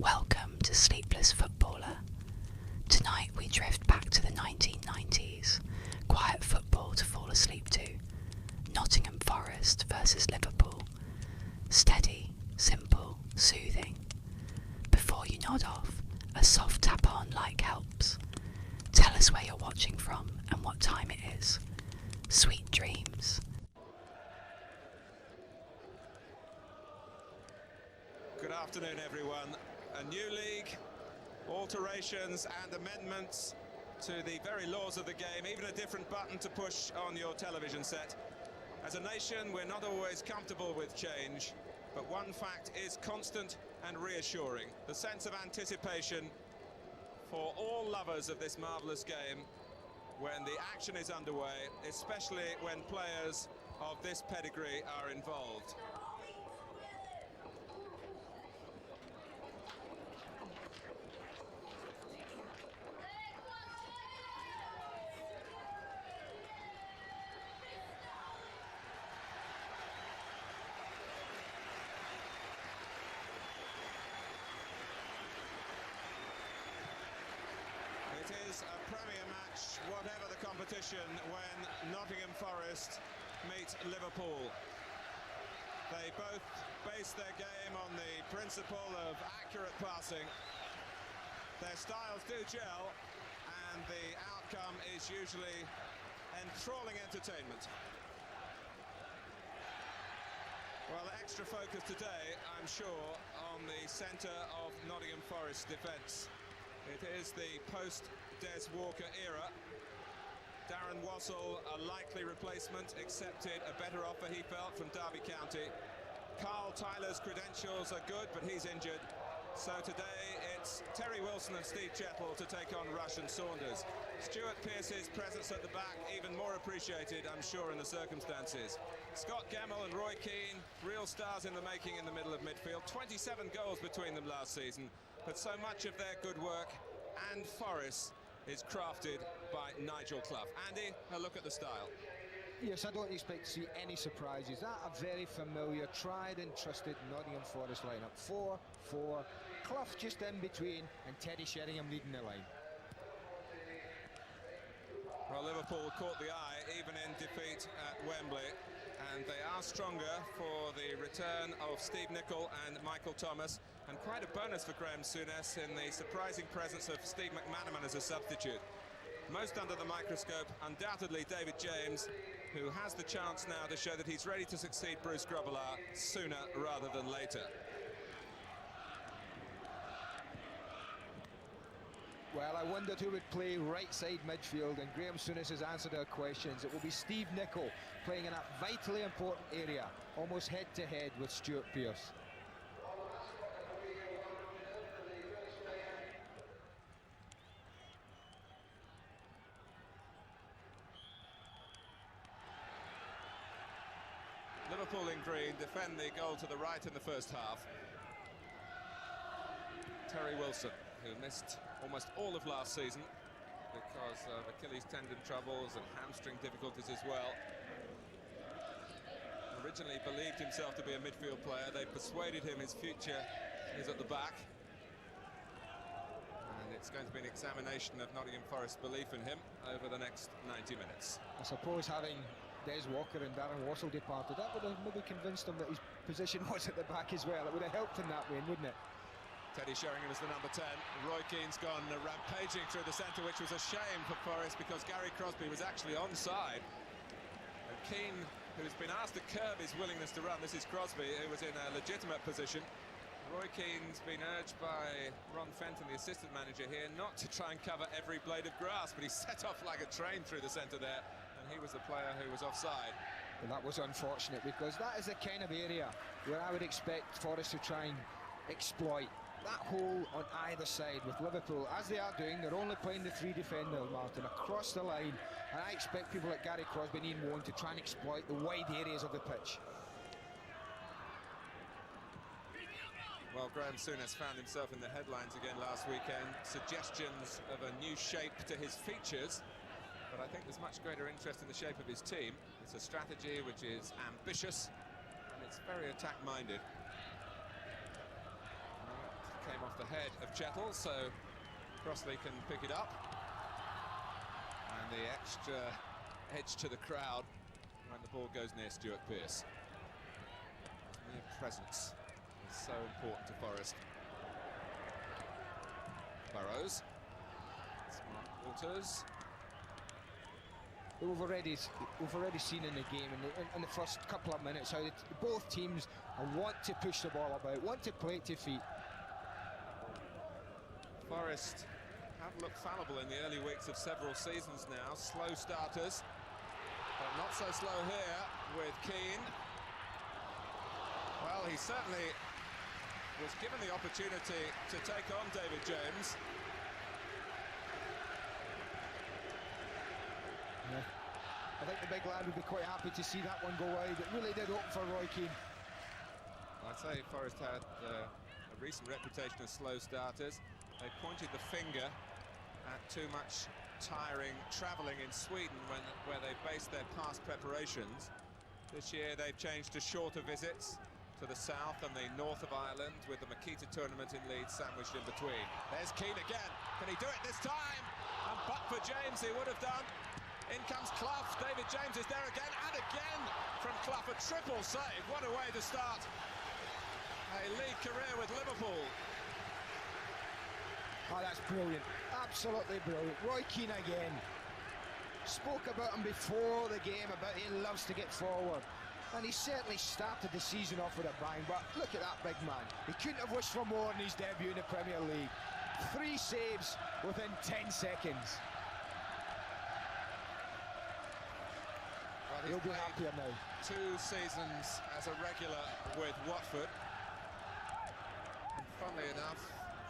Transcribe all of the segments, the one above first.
Welcome to Sleepless Footballer. Tonight we drift back to the 1990s. Quiet football to fall asleep to. Nottingham Forest versus Liverpool. Steady, simple, soothing. Before you nod off, a soft tap on like helps. Tell us where you're watching from and what time it is. Sweet dreams. Good afternoon, everyone. A new league, alterations and amendments to the very laws of the game, even a different button to push on your television set. As a nation, we're not always comfortable with change, but one fact is constant and reassuring: the sense of anticipation for all lovers of this marvellous game when the action is underway, especially when players of this pedigree are involved. It is a Premier match, whatever the competition, when Nottingham Forest meet Liverpool. They both base their game on the principle of accurate passing. Their styles do gel, and the outcome is usually enthralling entertainment. Well, extra focus today, I'm sure, on the centre of Nottingham Forest's defence. It is the post-Des Walker era. Darren Wassell, a likely replacement, accepted a better offer, he felt, from Derby County. Carl Tyler's credentials are good, but he's injured. So today it's Terry Wilson and Steve Chettle to take on Rush and Saunders. Stuart Pearce's presence at the back, even more appreciated, I'm sure, in the circumstances. Scott Gemmell and Roy Keane, real stars in the making in the middle of midfield. 27 goals between them last season, but so much of their good work and Forest is crafted by Nigel Clough. Andy, a look at the style. Yes, I don't expect to see any surprises. That a very familiar, tried and trusted Nottingham Forest lineup. 4-4, Clough just in between, and Teddy Sheringham leading the line. Well, Liverpool caught the eye even in defeat at Wembley, and they are stronger for the return of Steve Nicol and Michael Thomas, and quite a bonus for Graham Souness in the surprising presence of Steve McManaman as a substitute. Most under the microscope, undoubtedly David James, who has the chance now to show that he's ready to succeed Bruce Grobbelaar sooner rather than later. Well, I wondered who would play right side midfield, and Graham Souness has answered our questions. It will be Steve Nicol playing in a vitally important area, almost head to head with Stuart Pearce. Liverpool in green defend the goal to the right in the first half. Terry Wilson, who missed almost all of last season because of Achilles tendon troubles and hamstring difficulties as well. Originally believed himself to be a midfield player. They persuaded him his future is at the back. And it's going to be an examination of Nottingham Forest's belief in him over the next 90 minutes. I suppose having Des Walker and Darren Wassell departed, that would have maybe convinced him that his position was at the back as well. It would have helped him that way, wouldn't it? Teddy Sheringham is the number 10. Roy Keane's gone rampaging through the centre, which was a shame for Forest because Gary Crosby was actually onside. And Keane, who's been asked to curb his willingness to run, this is Crosby, who was in a legitimate position. Roy Keane's been urged by Ron Fenton, the assistant manager here, not to try and cover every blade of grass, but he set off like a train through the centre there, and he was the player who was offside. Well, that was unfortunate because that is the kind of area where I would expect Forest to try and exploit. That hole on either side with Liverpool, as they are doing, they're only playing the three defenders, Martin, across the line, and I expect people like Gary Crosby and Ian Woan to try and exploit the wide areas of the pitch. Well, Graham Souness found himself in the headlines again last weekend. Suggestions of a new shape to his features, but I think there's much greater interest in the shape of his team. It's a strategy which is ambitious and it's very attack-minded. Came off the ahead of Chettle, so Crossley can pick it up. And the extra edge to the crowd when the ball goes near Stuart Pearce. Mere presence is so important to Forest. Burrows. Smart Walters. We've already seen in the game in the first couple of minutes how both teams want to push the ball about, want to play it to feet. Forest have looked fallible in the early weeks of several seasons now. Slow starters, but not so slow here with Keane. Well, he certainly was given the opportunity to take on David James. Yeah. I think the big lad would be quite happy to see that one go wide. It really did open for Roy Keane. I'd say Forest had a recent reputation as slow starters. They pointed the finger at too much tiring travelling in Sweden where they based their past preparations. This year they've changed to shorter visits to the south and the north of Ireland, with the Makita tournament in Leeds sandwiched in between. There's Keane again. Can he do it this time? And but for James, he would have done. In comes Clough. David James is there again, and again from Clough. A triple save. What a way to start a league career with Liverpool. Oh, that's brilliant. Absolutely brilliant. Roy Keane again. Spoke about him before the game, about he loves to get forward. And he certainly started the season off with a bang, but look at that big man. He couldn't have wished for more in his debut in the Premier League. 3 saves within 10 seconds. Well, he'll be happier now. 2 seasons as a regular with Watford. And funnily enough,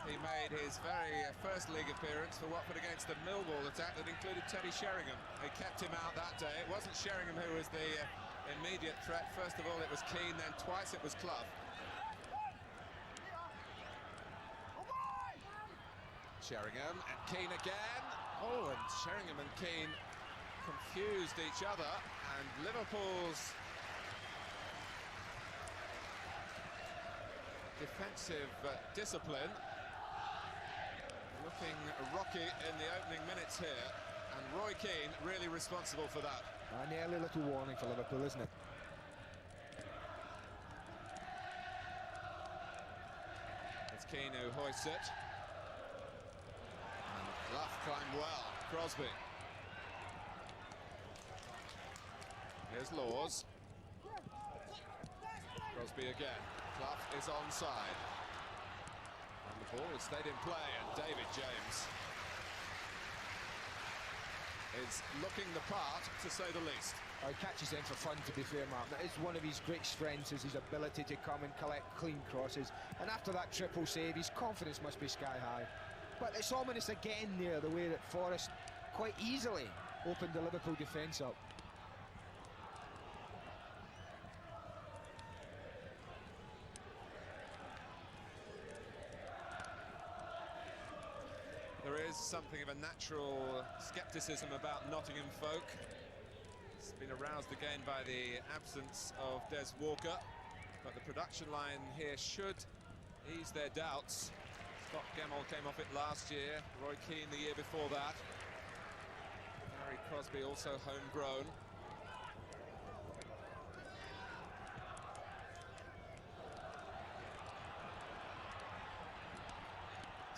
he made his very first league appearance for Watford against the Millwall attack that included Teddy Sheringham. He kept him out that day. It wasn't Sheringham who was the immediate threat. First of all it was Keane, then twice it was Clough. Sheringham and Keane again. Oh, and Sheringham and Keane confused each other, and Liverpool's defensive discipline looking rocky in the opening minutes here, and Roy Keane really responsible for that. An early little warning for Liverpool, isn't it? It's Keane who hoists it. And Clough climbed well. Crosby. Here's Laws. Crosby again. Clough is onside. And the ball has stayed in play, and David James is looking the part, to say the least. He catches them for fun, to be fair, Mark. That is one of his great strengths, is his ability to come and collect clean crosses. And after that triple save, his confidence must be sky high. But it's ominous again there, the way that Forest quite easily opened the Liverpool defence up. There is something of a natural scepticism about Nottingham folk. It's been aroused again by the absence of Des Walker, but the production line here should ease their doubts. Scott Gemmell came off it last year, Roy Keane the year before that. Gary Crosby also homegrown.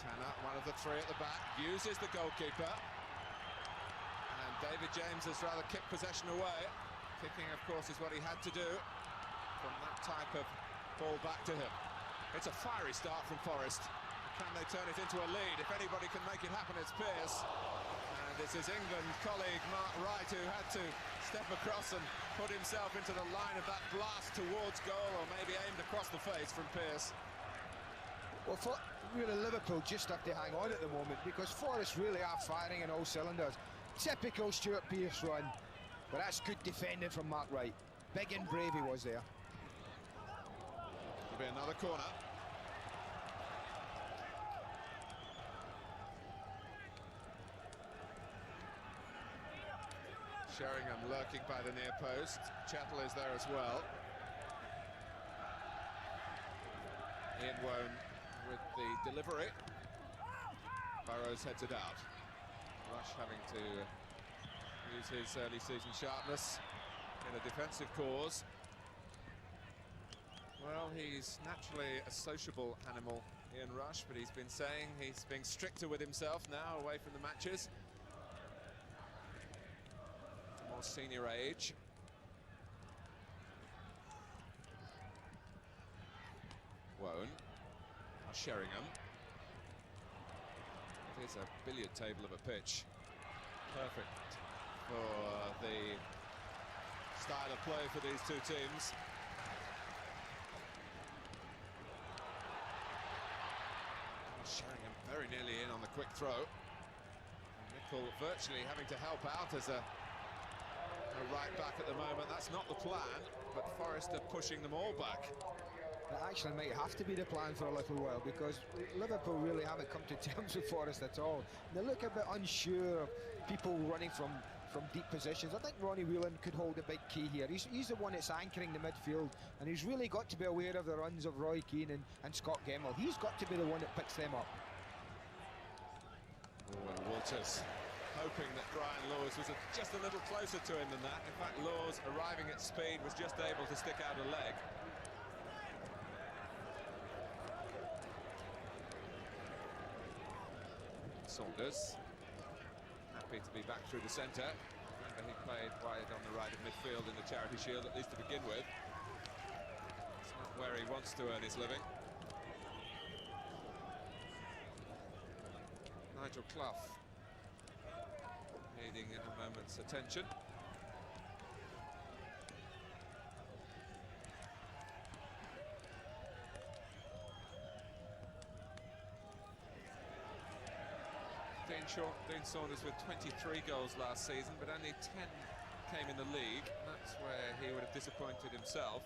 Tanner, one of the 3 at the back, uses the goalkeeper. And David James has rather kicked possession away. Kicking, of course, is what he had to do from that type of ball back to him. It's a fiery start from Forest. Can they turn it into a lead? If anybody can make it happen, it's Pearce. And it's his England colleague, Mark Wright, who had to step across and put himself into the line of that blast towards goal, or maybe aimed across the face from Pearce. Well, really, Liverpool just have to hang on at the moment, because Forest really are firing in all cylinders. Typical Stuart Pearce run, but that's good defending from Mark Wright. Big and brave he was there. There'll be another corner. Sheringham lurking by the near post. Chettle is there as well. Ian Wone with the delivery. Burrows heads it out. Rush having to use his early season sharpness in a defensive cause. Well, he's naturally a sociable animal, Ian Rush, but he's been saying he's being stricter with himself now, away from the matches. More senior age. Wone. Now Sheringham. It is a billiard table of a pitch. Perfect for the style of play for these two teams. Sheringham very nearly in on the quick throw. And Nicol virtually having to help out as a right back at the moment. That's not the plan, but Forest are pushing them all back. It actually might have to be the plan for a little while, because Liverpool really haven't come to terms with Forest at all. They look a bit unsure of people running from deep positions. I think Ronnie Whelan could hold a big key here. He's the one that's anchoring the midfield, and he's really got to be aware of the runs of Roy Keane and Scott Gemmell. He's got to be the one that picks them up. Oh, and Walters hoping that Brian Laws was just a little closer to him than that. In fact, Laws, arriving at speed, was just able to stick out a leg. Saunders, happy to be back through the centre. Remember, he played wide on the right of midfield in the Charity Shield, at least to begin with. It's not where he wants to earn his living. Nigel Clough needing a moment's attention. Dean Saunders with 23 goals last season, but only 10 came in the league. That's where he would have disappointed himself.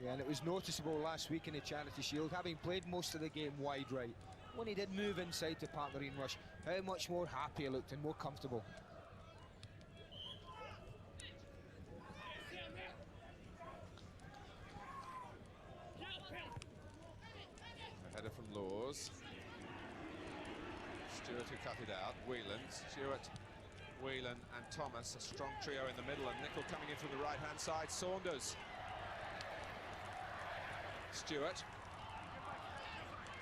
Yeah, and it was noticeable last week in the Charity Shield, having played most of the game wide right. When he did move inside to partner in Rush, how much more happy he looked and more comfortable. A header from Laws. Stewart who cut it out. Whelan, Stewart, Whelan and Thomas, a strong trio in the middle, and Nicol coming in from the right-hand side. Saunders. Stewart.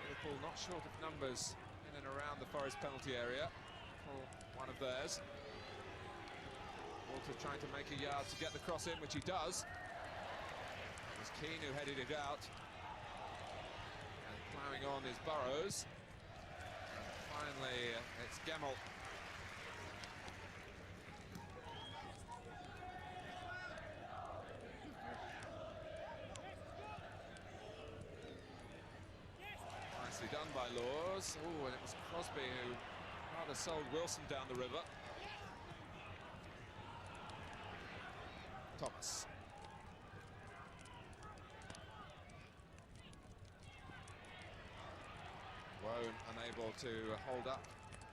Liverpool not short of numbers in and around the Forest penalty area for one of theirs. Walter trying to make a yard to get the cross in, which he does. It was Keane who headed it out. And ploughing on is Burrows. Finally, it's Gemmell. Nicely done by Laws. Oh, and it was Crosby who rather sold Wilson down the river. Thomas. Wone unable to hold up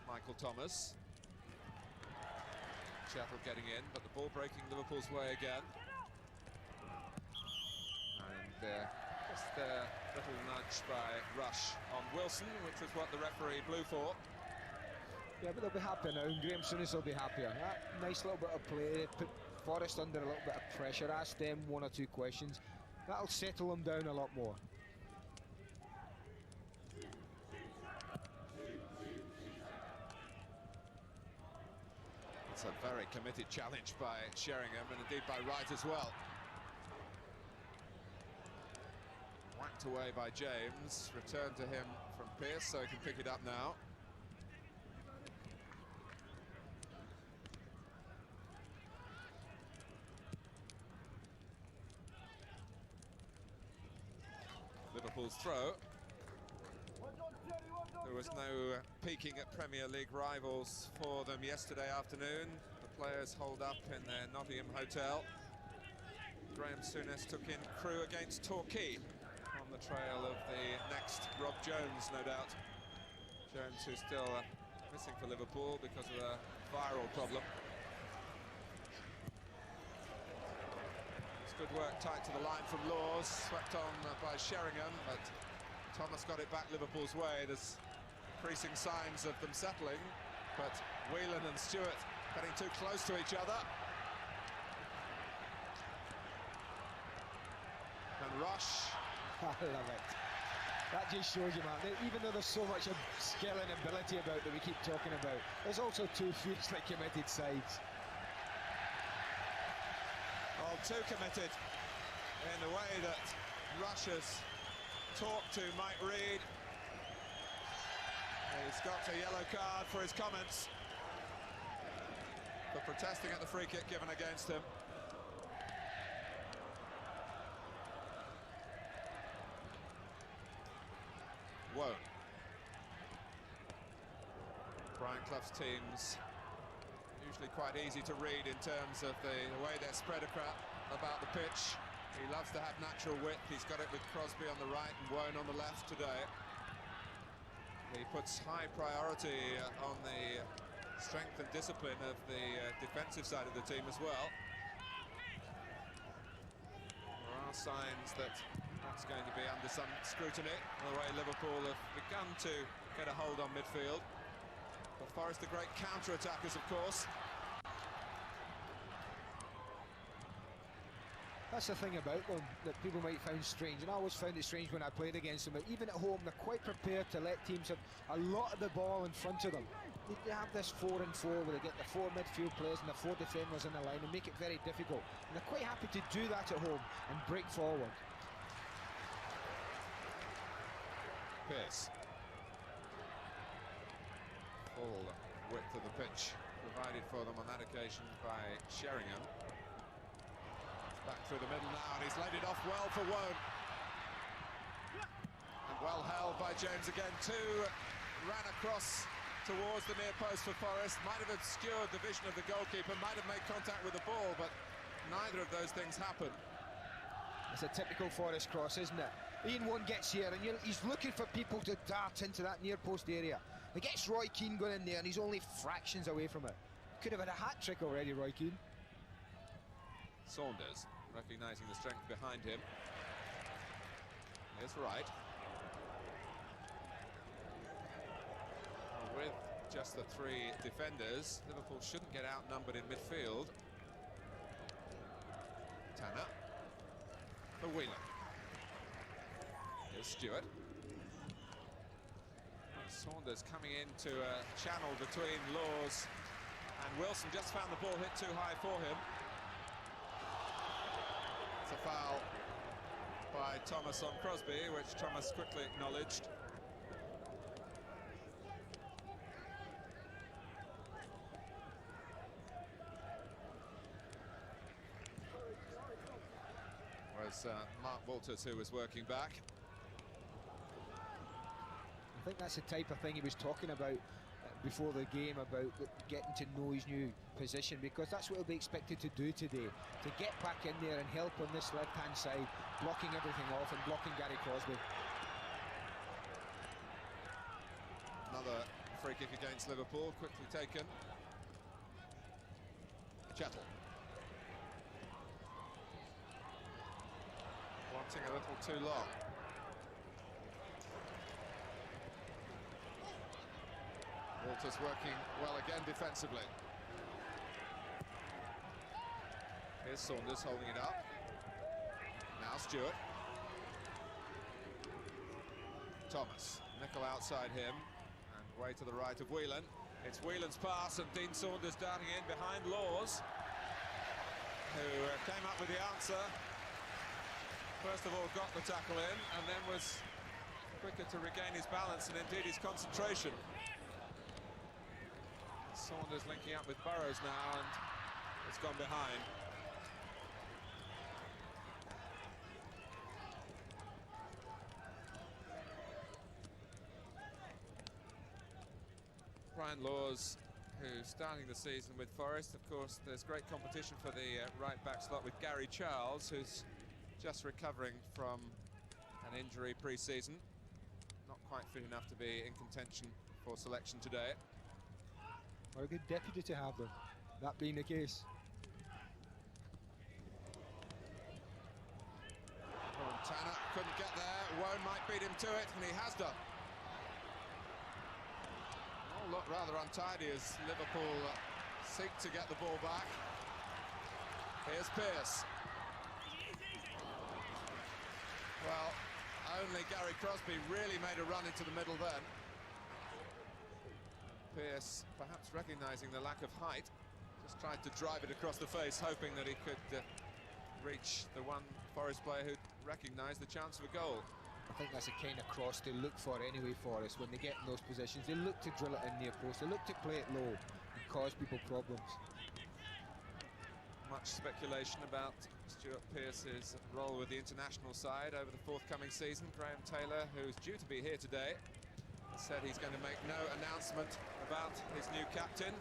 Michael Thomas. Chettle getting in, but the ball breaking Liverpool's way again. And just a little nudge by Rush on Wilson, which was what the referee blew for. Yeah, but they'll be happy now, and Graham Souness will be happier. That nice little bit of play, put Forest under a little bit of pressure, ask them one or two questions. That'll settle them down a lot more. It's a very committed challenge by Sheringham, and indeed by Wright as well. Whacked away by James, returned to him from Pearce, so he can pick it up now. Liverpool's throw. There was no peeking at Premier League rivals for them yesterday afternoon. The players holed up in their Nottingham hotel. Graham Souness took in Crewe against Torquay on the trail of the next Rob Jones, no doubt. Jones who's still missing for Liverpool because of a viral problem. It's good work tight to the line from Laws, swept on by Sheringham, but Thomas got it back Liverpool's way. There's increasing signs of them settling, but Whelan and Stewart getting too close to each other. And Rush. I love it. That just shows you, man, that even though there's so much skill and ability about that we keep talking about, there's also two fiercely committed sides. Well, too committed in the way that Rush has talked to Mike Reid. He's got a yellow card for his comments for protesting at the free kick given against him. Whoa. Brian Clough's teams usually quite easy to read in terms of the way they're spread about the pitch. He loves to have natural width. He's got it with Crosby on the right and Wone on the left today. He puts high priority on the strength and discipline of the defensive side of the team as well. There are signs that that's going to be under some scrutiny, the way Liverpool have begun to get a hold on midfield. But Forest are great counter-attackers, of course. That's the thing about them that people might find strange, and I always found it strange when I played against them, but even at home they're quite prepared to let teams have a lot of the ball in front of them. They have this 4-and-4 where they get the 4 midfield players and the 4 defenders in the line and make it very difficult, and they're quite happy to do that at home and break forward. Pearce. Full width of the pitch provided for them on that occasion by Sheringham. Back through the middle now, and he's laid it off well for Wone. And well held by James again. Two ran across towards the near post for Forest. Might have obscured the vision of the goalkeeper, might have made contact with the ball, but neither of those things happened. It's a typical Forest cross, isn't it? Ian Wone gets here, and he's looking for people to dart into that near post area. He gets Roy Keane going in there, and he's only fractions away from it. Could have had a hat-trick already, Roy Keane. Saunders, recognising the strength behind him. Here's Wright. With just the 3 defenders, Liverpool shouldn't get outnumbered in midfield. Tanner. For Whelan. Here's Stewart. Saunders coming into a channel between Laws and Wilson. Just found the ball hit too high for him. It's a foul by Thomas on Crosby, which Thomas quickly acknowledged. Whereas Mark Walters, who was working back. I think that's the type of thing he was talking about before the game, about getting to know his new position, because that's what he'll be expected to do today, to get back in there and help on this left-hand side, blocking everything off and blocking Gary Crosby. Another free kick against Liverpool, quickly taken. Chettle. Wanting a little too long. Walters working well again defensively. Here's Saunders holding it up. Now Stewart. Thomas. Nickel outside him. And way to the right of Whelan. It's Whelan's pass and Dean Saunders darting in behind Laws, who came up with the answer. First of all got the tackle in and then was quicker to regain his balance and indeed his concentration. Saunders linking up with Burrows now, and it's gone behind. Brian Laws, who's starting the season with Forest. Of course, there's great competition for the right-back slot with Gary Charles, who's just recovering from an injury pre-season. Not quite fit enough to be in contention for selection today. What a good deputy to have them, that being the case. Tanner couldn't get there. Wone might beat him to it, and he has done. All look rather untidy as Liverpool seek to get the ball back. Here's Pearce. Well, only Gary Crosby really made a run into the middle then. Pearce, perhaps recognising the lack of height, just tried to drive it across the face, hoping that he could reach the one Forest player who'd recognised the chance of a goal. I think that's the kind of cross they look for anyway, Forest, when they get in those positions. They look to drill it in near post, they look to play it low and cause people problems. Much speculation about Stuart Pearce's role with the international side over the forthcoming season. Graham Taylor, who's due to be here today, said he's going to make no announcement about his new captain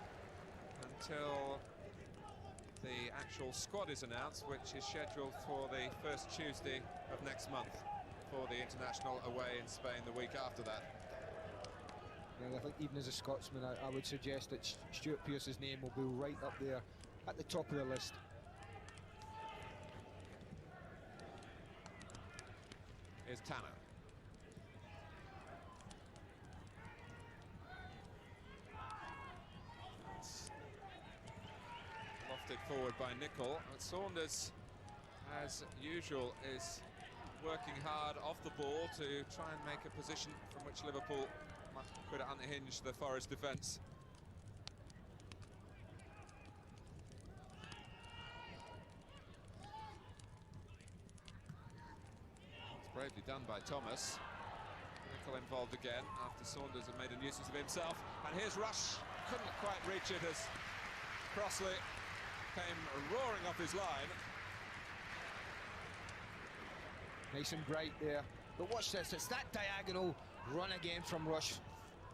until the actual squad is announced, which is scheduled for the first Tuesday of next month for the international away in Spain the week after that. Well, I think even as a Scotsman, I would suggest that Stuart Pearce's name will be right up there at the top of the list. Here's Tanner. Lofted forward by Nicol. And Saunders, as usual, is working hard off the ball to try and make a position from which Liverpool could unhinge the Forest defence. Bravely done by Thomas. Nicol involved again after Saunders had made a nuisance of himself. And here's Rush. Couldn't quite reach it as Crossley came roaring off his line. Nice and bright there. But watch this, it's that diagonal run again from Rush.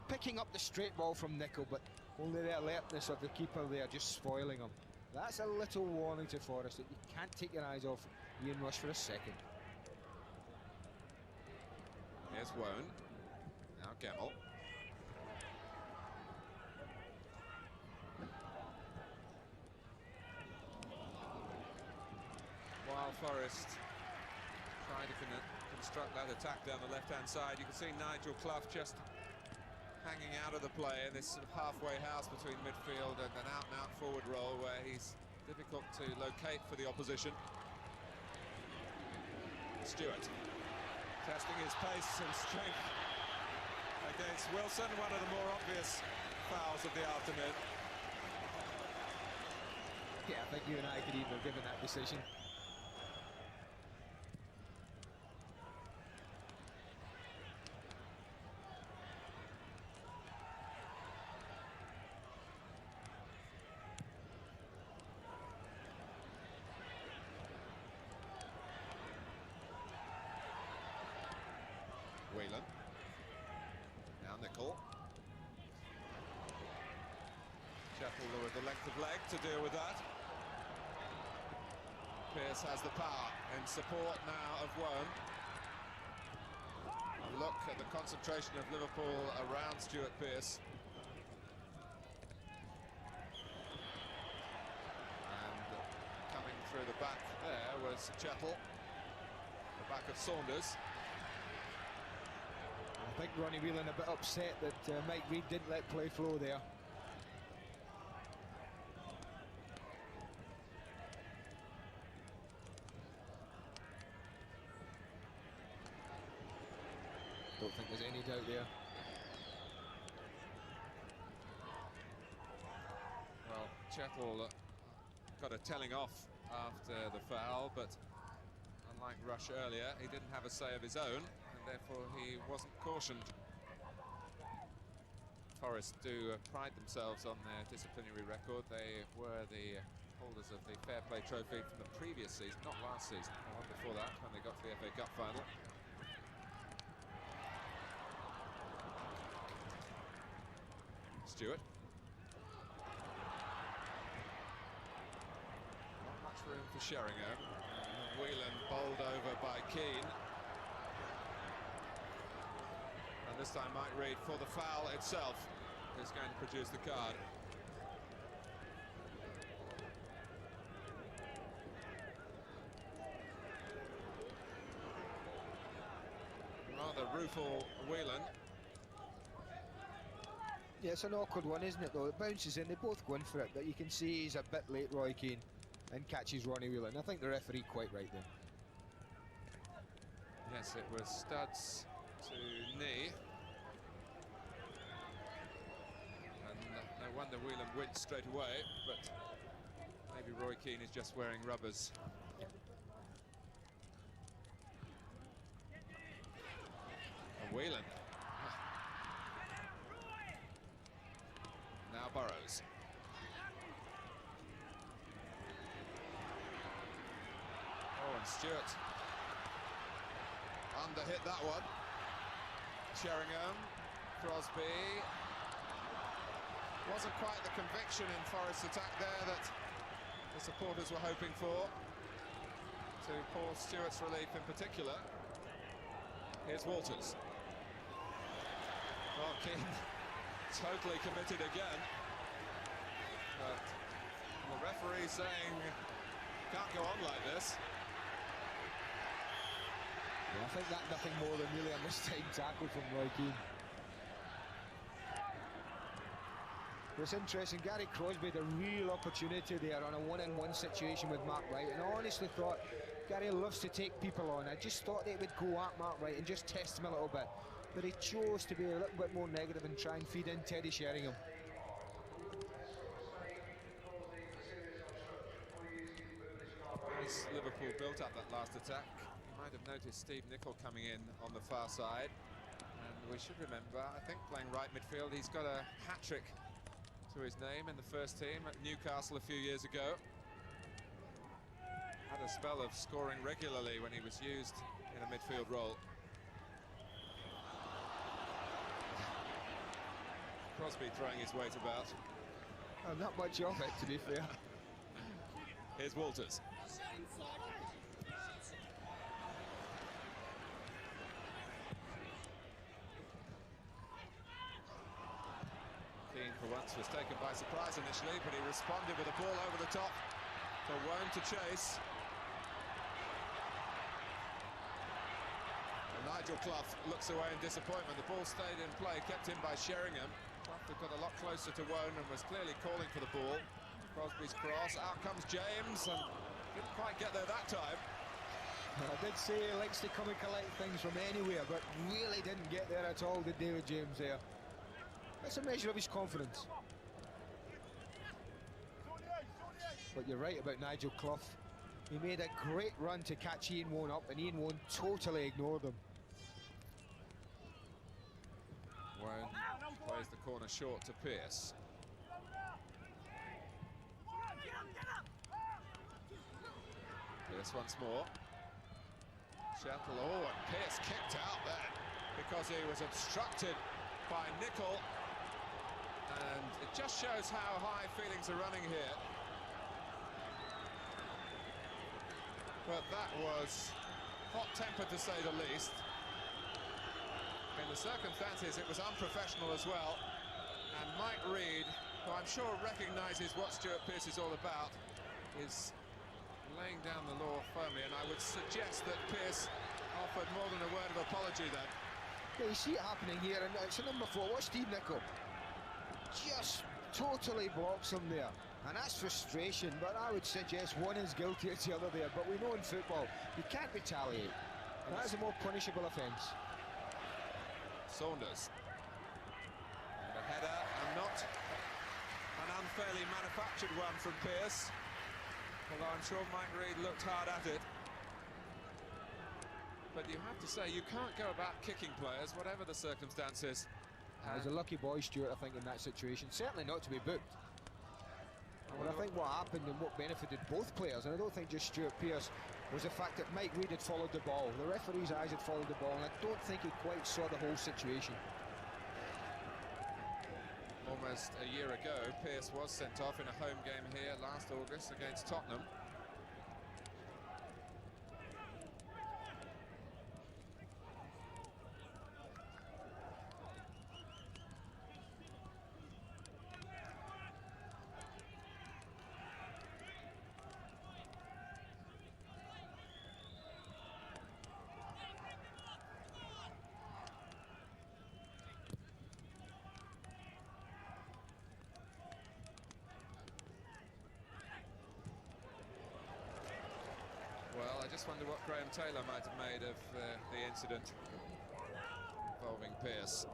Picking up the straight ball from Nicol, but only the alertness of the keeper there just spoiling him. That's a little warning to Forest that you can't take your eyes off Ian Rush for a second. Here's Wone. Now Gemmell. While Forest try to construct that attack down the left-hand side, you can see Nigel Clough just hanging out of the play in this sort of halfway house between midfield and an out-and-out forward role where he's difficult to locate for the opposition. Stewart. Testing his pace and strength against Wilson, one of the more obvious fouls of the afternoon. Yeah, I think you and I could even have given that decision. Whelan. Now Nicol. Chapel with the length of leg to deal with that. Pearce has the power in support now of Wone. A look at the concentration of Liverpool around Stuart Pearce. And coming through the back there was Chapel. The back of Saunders. I think Ronnie Whelan a bit upset that Mike Reid didn't let play flow there. Don't think there's any doubt there. Well, Chapel got a telling off after the foul, but unlike Rush earlier, he didn't have a say of his own. Therefore, he wasn't cautioned. Forest do pride themselves on their disciplinary record. They were the holders of the Fair Play Trophy from the previous season, not last season, the one before that, when they got to the FA Cup final. Stewart. Not much room for Sheringham. Whelan bowled over by Keane. This time Mike Reid, for the foul itself, is going to produce the card. rueful Whelan. Yeah, it's an awkward one, isn't it, though? It bounces in, they both go in for it, but you can see he's a bit late, Roy Keane, and catches Ronnie Whelan. I think the referee quite right there. Yes, it was studs to knee. And no wonder Whelan winced straight away, but maybe Roy Keane is just wearing rubbers. And Whelan. Now Burrows. Oh, and Stewart under-hit that one. Sheringham, Crosby. Wasn't quite the conviction in Forest's attack there that the supporters were hoping for, to Paul Stewart's relief in particular. Here's Walters. Well, Keane totally committed again, but the referee saying can't go on like this. Yeah, I think that's nothing more than really a mistimed tackle from Roy Keane. It's interesting, Gary Crosby had a real opportunity there on a one-on-one situation with Mark Wright, and I honestly thought Gary loves to take people on. I just thought they would go at Mark Wright and just test him a little bit, but he chose to be a little bit more negative and try and feed in Teddy Sheringham. As Liverpool built up that last attack, you might have noticed Steve Nicol coming in on the far side, and we should remember, I think playing right midfield, he's got a hat-trick to his name in the first team at Newcastle a few years ago. Had a spell of scoring regularly when he was used in a midfield role. Crosby throwing his weight about. Oh, not much of it, to be fair. Here's Walters. Keane, for once, was taken by surprise initially, but he responded with a ball over the top for Wone to chase. And Nigel Clough looks away in disappointment. The ball stayed in play, kept in by Sheringham. Clough got a lot closer to Wone and was clearly calling for the ball. Crosby's cross, out comes James, and didn't quite get there that time. Well, I did say he likes to come and collect things from anywhere, but really didn't get there at all, did David James there. That's a measure of his confidence. But you're right about Nigel Clough. He made a great run to catch Ian Wone up, and Ian Wone totally ignored him. Wone plays the corner short to Pearce. Pearce once more. Shettle, oh, and Pearce kicked out there because he was obstructed by Nicol. And it just shows how high feelings are running here. But that was hot-tempered, to say the least. In the circumstances, it was unprofessional as well. And Mike Reid, who I'm sure recognises what Stuart Pearce is all about, is laying down the law firmly. And I would suggest that Pearce offered more than a word of apology then. Yeah, you see it happening here, and it's a number 4. Watch Steve Nicol. Just totally blocks him there. And that's frustration, but I would suggest one is guilty as the other there. But we know in football, you can't retaliate. That is a more punishable offence. Saunders. And a header, and not an unfairly manufactured one from Pearce. Although I'm sure Mike Reid looked hard at it. But you have to say, you can't go about kicking players, whatever the circumstances. He's a lucky boy, Stuart, I think, in that situation. Certainly not to be booked. But I think what happened and what benefited both players, and I don't think just Stuart Pearce, was the fact that Mike Reid had followed the ball. The referee's eyes had followed the ball, and I don't think he quite saw the whole situation. Almost a year ago, Pearce was sent off in a home game here last August against Tottenham. just wonder what Graham Taylor might have made of the incident involving Pearce.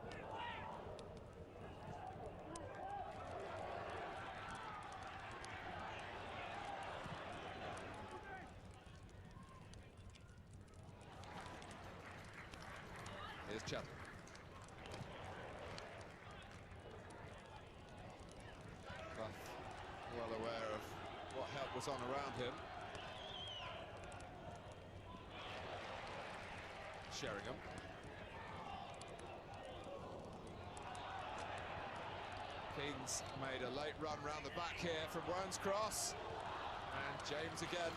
Here's Chatham. Well aware of what help was on around him. Sheringham. Keane's made a late run round the back here from Rowan's cross. And James again.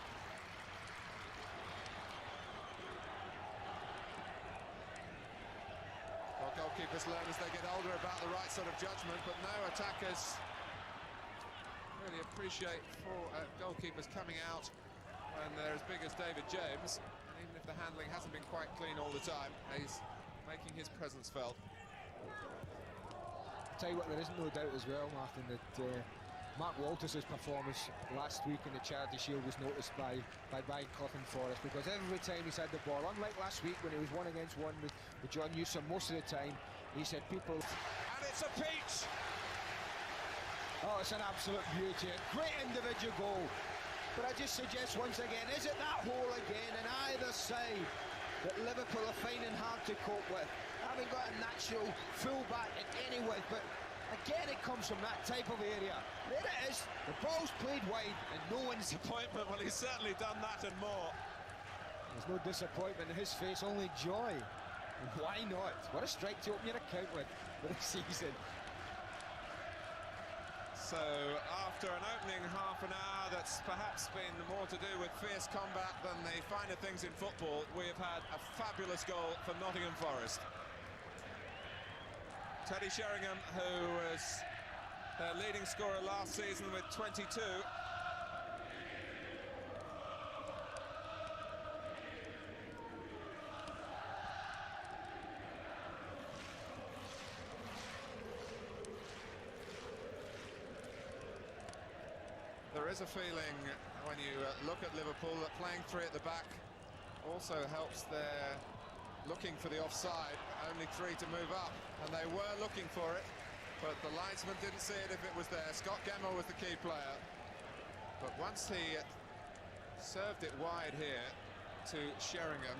Well, goalkeepers learn as they get older about the right sort of judgment, but no attackers really appreciate goalkeepers coming out when they're as big as David James. Even if the handling hasn't been quite clean all the time, he's making his presence felt. I'll tell you what, there is no doubt as well, Martin, that Mark Walters' performance last week in the Charity Shield was noticed by Clough and Forest, because every time he's had the ball, unlike last week when he was 1-on-1 with John Newsom most of the time, he said people... And it's a peach! Oh, it's an absolute beauty, a great individual goal. But I just suggest once again, is it that hole again on either side that Liverpool are finding hard to cope with? Having got a natural full-back at any width, but again it comes from that type of area. There it is, the ball's played wide and no one's... Disappointment, well, he's certainly done that and more. There's no disappointment in his face, only joy. And why not? What a strike to open your account with for the season. So, after an opening half an hour that's perhaps been more to do with fierce combat than the finer things in football, we have had a fabulous goal for Nottingham Forest. Teddy Sheringham, who was their leading scorer last season with 22. There is a feeling when you look at Liverpool that playing three at the back also helps their looking for the offside, only three to move up, and they were looking for it, but the linesman didn't see it if it was there. Scott Gemmell was the key player, but once he served it wide here to Sheringham,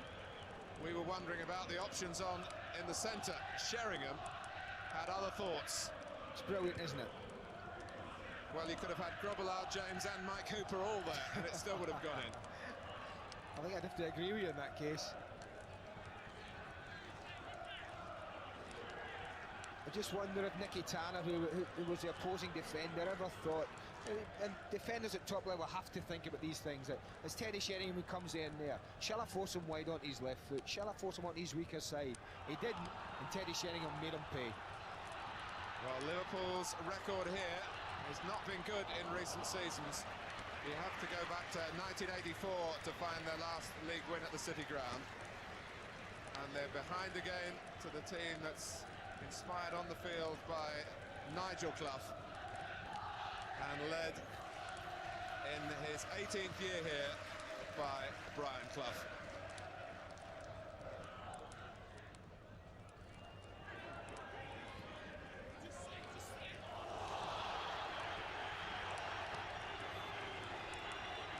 we were wondering about the options on in the centre. Sheringham had other thoughts. It's brilliant, isn't it? Well, you could have had Grobbelaar, James and Mike Hooper all there, and it still would have gone in. I think I'd have to agree with you in that case. I just wonder if Nicky Tanner, who was the opposing defender, ever thought, and defenders at top level have to think about these things, that as Teddy Sheringham comes in there, shall I force him wide onto his left foot, shall I force him onto his weaker side? He didn't, and Teddy Sheringham made him pay. Well, Liverpool's record here has not been good in recent seasons. You have to go back to 1984 to find their last league win at the City Ground. And they're behind again to the team that's inspired on the field by Nigel Clough and led in his 18th year here by Brian Clough.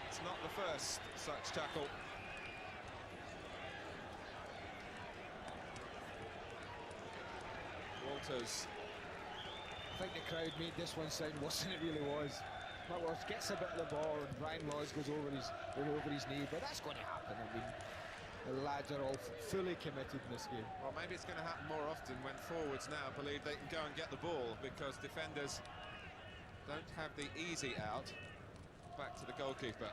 It's not the first such tackle. Walters. I think the crowd made this one sound worse than it really was. Mark Walters gets a bit of the ball and Brian Laws goes over his knee, but that's going to happen. I mean, the lads are all fully committed in this game. Well, maybe it's going to happen more often when forwards now believe they can go and get the ball, because defenders don't have the easy out. Back to the goalkeeper.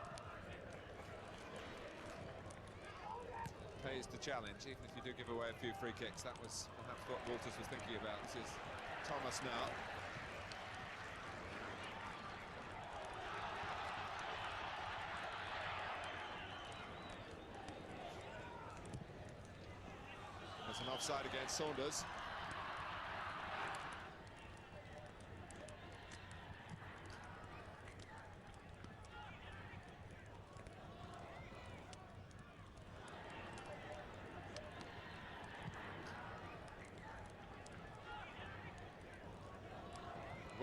Pays to challenge, even if you do give away a few free kicks. That was perhaps what Walters was thinking about. This is Thomas now. There's an offside against Saunders.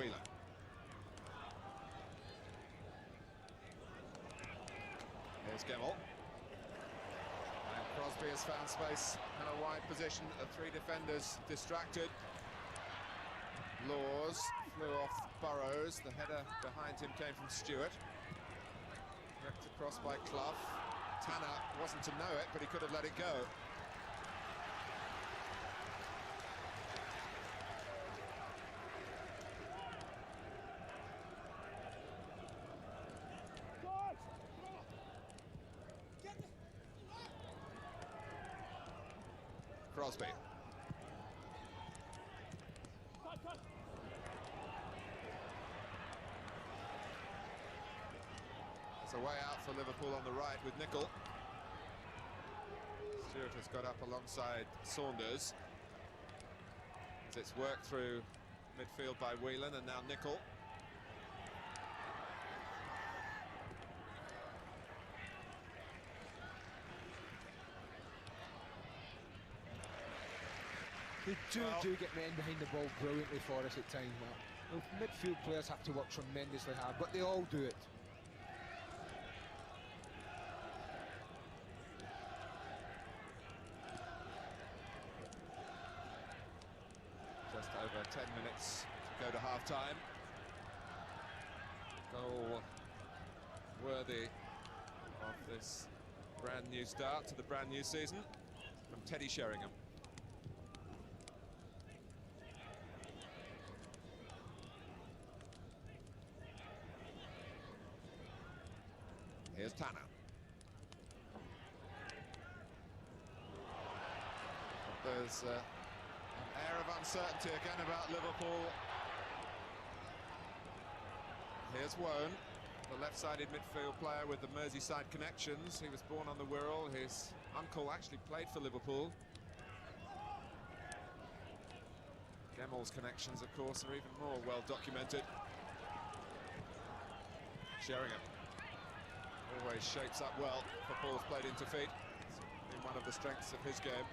Whelan. Here's Gemmell. And Crosby has found space in a wide position. The three defenders distracted. Laws flew off Burrows. The header behind him came from Stewart. Ripped across by Clough. Tanner wasn't to know it, but he could have let it go. Crosby. It's a way out for Liverpool on the right with Nicol. Stewart has got up alongside Saunders. As it's worked through midfield by Whelan and now Nicol. They do get men behind the ball brilliantly for us at times. Well, midfield players have to work tremendously hard, but they all do it. Just over 10 minutes to go to half-time. Goal worthy of this brand new start to the brand new season from Teddy Sheringham. Here's Tanner. There's an air of uncertainty again about Liverpool. Here's Wone, the left-sided midfield player with the Merseyside connections. He was born on the Wirral. His uncle actually played for Liverpool. Gemmell's connections, of course, are even more well documented. Sheringham always shapes up well for balls played into feet. It's been one of the strengths of his game.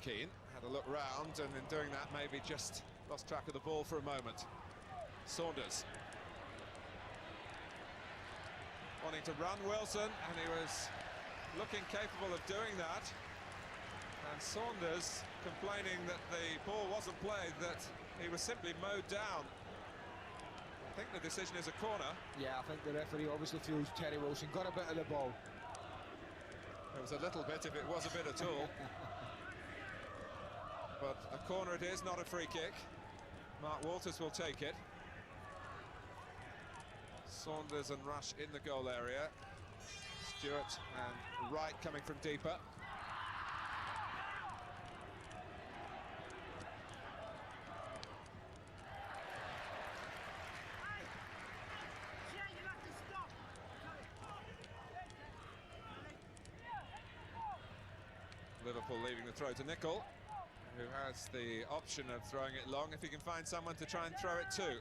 Keane had a look round and in doing that maybe just lost track of the ball for a moment. Saunders wanting to run Wilson, and he was looking capable of doing that. And Saunders complaining that the ball wasn't played, that he was simply mowed down. I think the decision is a corner. Yeah, I think the referee obviously feels Terry Wilson got a bit of the ball. It was a little bit, if it was a bit at all. But a corner it is, not a free kick. Mark Walters will take it. Saunders and Rush in the goal area. Stewart and Wright coming from deeper. Liverpool leaving the throw to Nicol, who has the option of throwing it long if he can find someone to try and throw it to.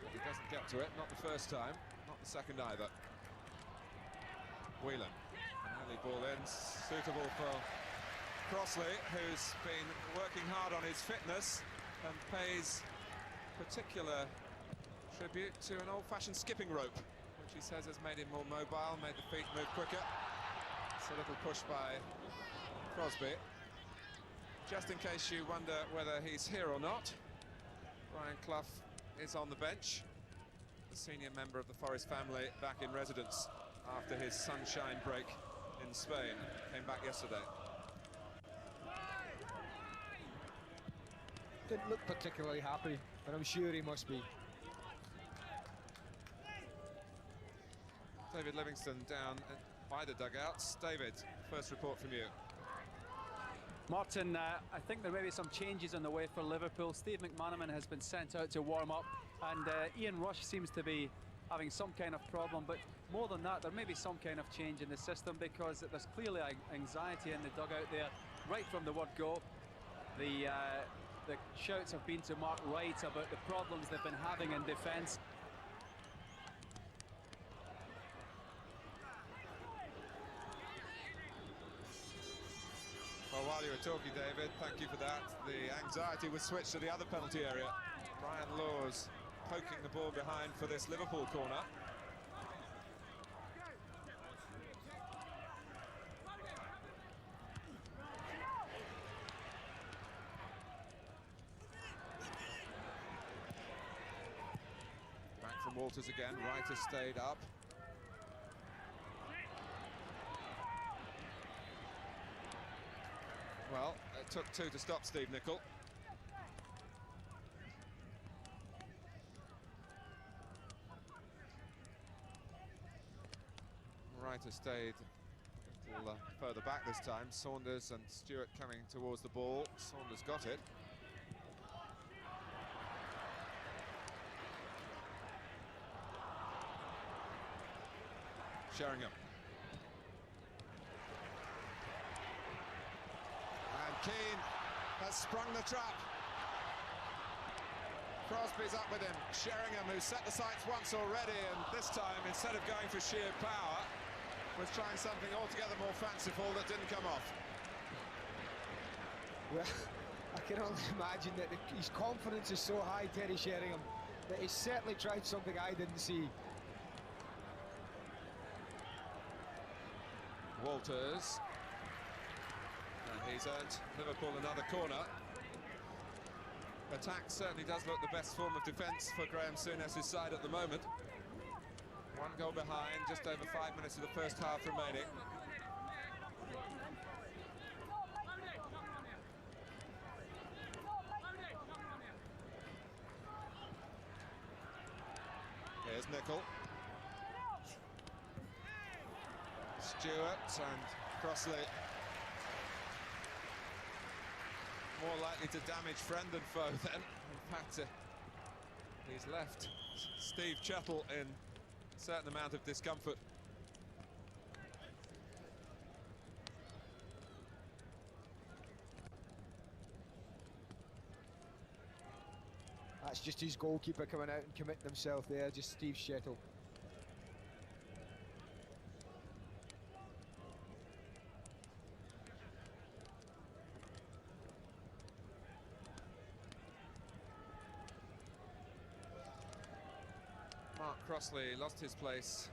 But he doesn't get to it, not the first time, not the second either. Whelan, an early ball in, suitable for Crossley, who's been working hard on his fitness and pays particular tribute to an old-fashioned skipping rope, which he says has made him more mobile, made the feet move quicker. It's a little push by Crosby. Just in case you wonder whether he's here or not, Brian Clough is on the bench, the senior member of the Forest family back in residence after his sunshine break in Spain. Came back yesterday. Didn't look particularly happy, but I'm sure he must be. David Livingston down by the dugouts. David, first report from you. Martin, I think there may be some changes on the way for Liverpool. Steve McManaman has been sent out to warm up, and Ian Rush seems to be having some kind of problem, but more than that, there may be some kind of change in the system, because there's clearly anxiety in the dugout there right from the word go. The shouts have been to Mark Wright about the problems they've been having in defence. while you were talking, David, thank you for that, the anxiety was switched to the other penalty area. Ryan Laws poking the ball behind for this Liverpool corner. Back from Walters again, Wright has stayed up. Well, it took two to stop Steve Nicol. Wright has stayed a little further back this time. Saunders and Stewart coming towards the ball. Saunders got it. Sheringham. And Keane has sprung the trap. Crosby's up with him. Sheringham, who set the sights once already, and this time, instead of going for sheer power, was trying something altogether more fanciful that didn't come off. Well, I can only imagine that his confidence is so high, Terry Sheringham, that he's certainly tried something I didn't see. Walters. And he's earned Liverpool another corner. Attack certainly does look the best form of defence for Graham Souness's side at the moment. One goal behind, just over 5 minutes of the first half remaining. Here's Nicol. Stewart and Crossley. More likely to damage friend than foe then. In fact, he's left Steve Chettle in a certain amount of discomfort. That's just his goalkeeper coming out and committing himself there, just Steve Chettle. Mark Crossley lost his place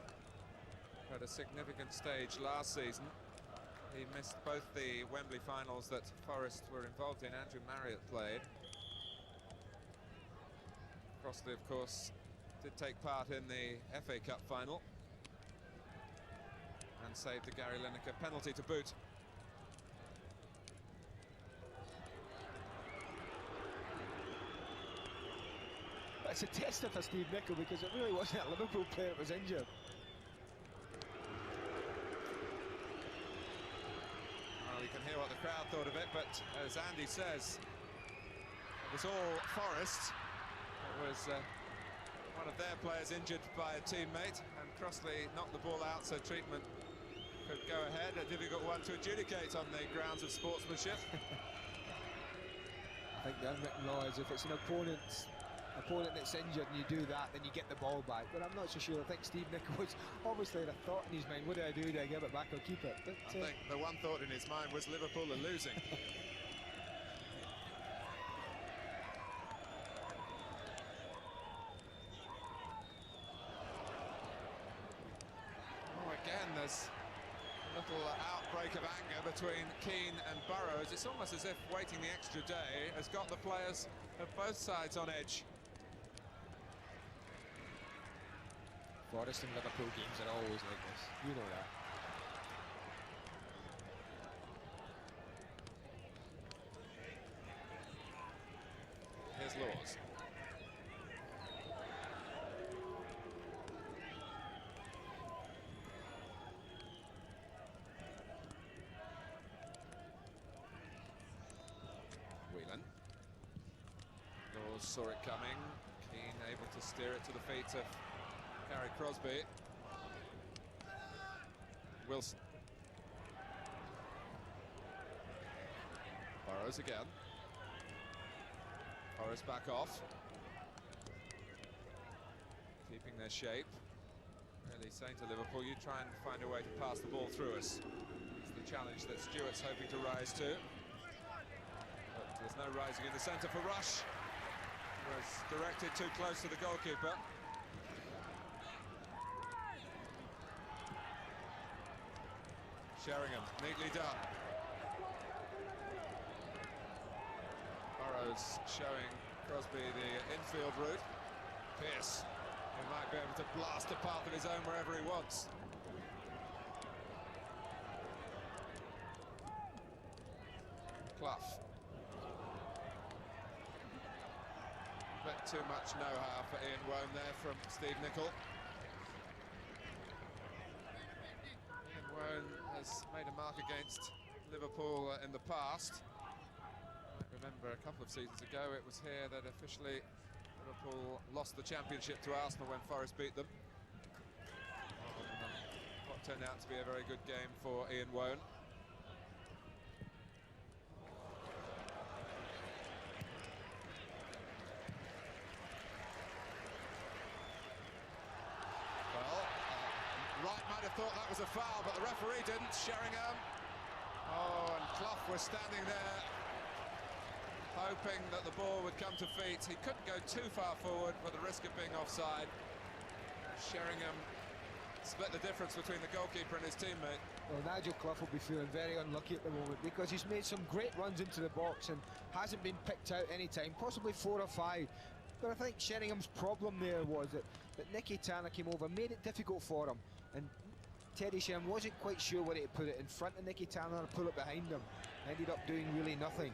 at a significant stage last season. He missed both the Wembley finals that Forest were involved in. Andrew Marriott played. Crossley, of course, did take part in the FA Cup final and saved the Gary Lineker penalty to boot. It's a tester for Steve Nicol because it really wasn't a Liverpool player that was injured. Well, you can hear what the crowd thought of it, but as Andy says, it was all Forest. It was one of their players injured by a teammate, and Crossley knocked the ball out so treatment could go ahead. A difficult one to adjudicate on the grounds of sportsmanship. I think the unwritten law is if it's an opponent that's injured and you do that, then you get the ball back. But I'm not so sure. I think Steve Nicol was obviously had a thought in his mind, what do I do? Do I give it back or keep it? But, I think the one thought in his mind was Liverpool are losing. Oh, again, there's a little outbreak of anger between Keane and Burrows. It's almost as if waiting the extra day has got the players of both sides on edge. Forest and Liverpool games are always like this. You know that. Here's Laws. Whelan. Laws saw it coming. Keane able to steer it to the feet of Gary Crosby. Wilson. Burrows again. Forest back off. Keeping their shape. Really saying to Liverpool, you try and find a way to pass the ball through us. It's the challenge that Stewart's hoping to rise to. There's no rising in the centre for Rush. Was directed too close to the goalkeeper. Sheringham, neatly done. Burrows showing Crosby the infield route. Pearce, who might be able to blast a path of his own wherever he wants. Clough. A bit too much know-how for Ian Wone there from Steve Nicol. Ian Wone has made a mark against Liverpool in the past. I remember a couple of seasons ago it was here that officially Liverpool lost the championship to Arsenal when Forest beat them. What turned out to be a very good game for Ian Wone. Wright might have thought that was a foul, but the referee didn't. Sheringham. Oh, and Clough was standing there, hoping that the ball would come to feet. He couldn't go too far forward for the risk of being offside. Sheringham split the difference between the goalkeeper and his teammate. Well, Nigel Clough will be feeling very unlucky at the moment because he's made some great runs into the box and hasn't been picked out any time, possibly 4 or 5. But I think Sheringham's problem there was that Nicky Tanner came over, made it difficult for him, and Teddy Sheringham wasn't quite sure where to put it, in front of Nicky Tanner or pull it behind him. Ended up doing really nothing.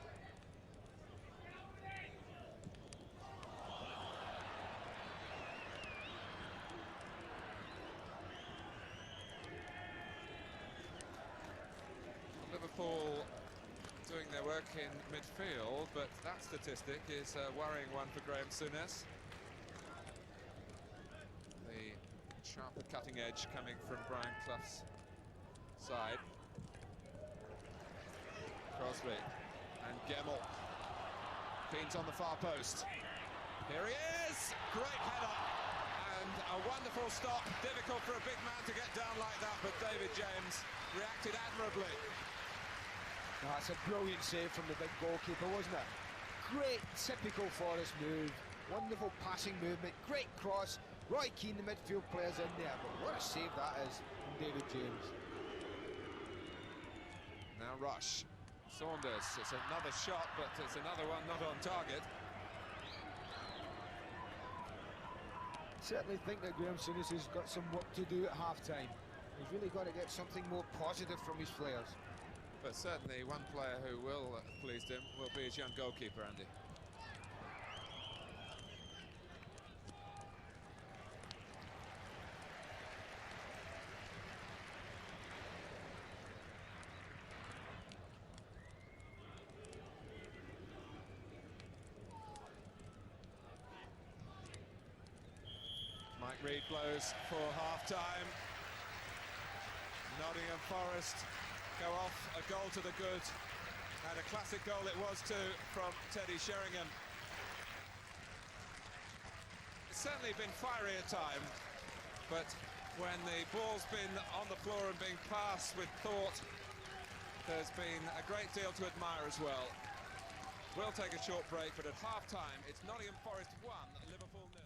Liverpool doing their work in midfield, but that statistic is a worrying one for Graham Souness. The sharper cutting edge coming from Brian Clough's side. Crosby and Gemmell. Keane's on the far post. Here he is! Great header and a wonderful stop. Difficult for a big man to get down like that, but David James reacted admirably. That's a brilliant save from the big goalkeeper, wasn't it? Great, typical Forest move. Wonderful passing movement, great cross. Roy Keane, the midfield player's in there, but what a save that is from David James. Now Rush. Saunders, it's another shot, but it's another one not on target. Certainly think that Graham Souness has got some work to do at half-time. He's really got to get something more positive from his players. But certainly one player who will have pleased him will be his young goalkeeper, Andy. Mike Reid blows for half-time. Nottingham Forest go off a goal to the good, and a classic goal it was too from Teddy Sheringham. It's certainly been fiery at times, but when the ball's been on the floor and being passed with thought, there's been a great deal to admire as well. We'll take a short break, but at half-time it's Nottingham Forest 1, Liverpool 0.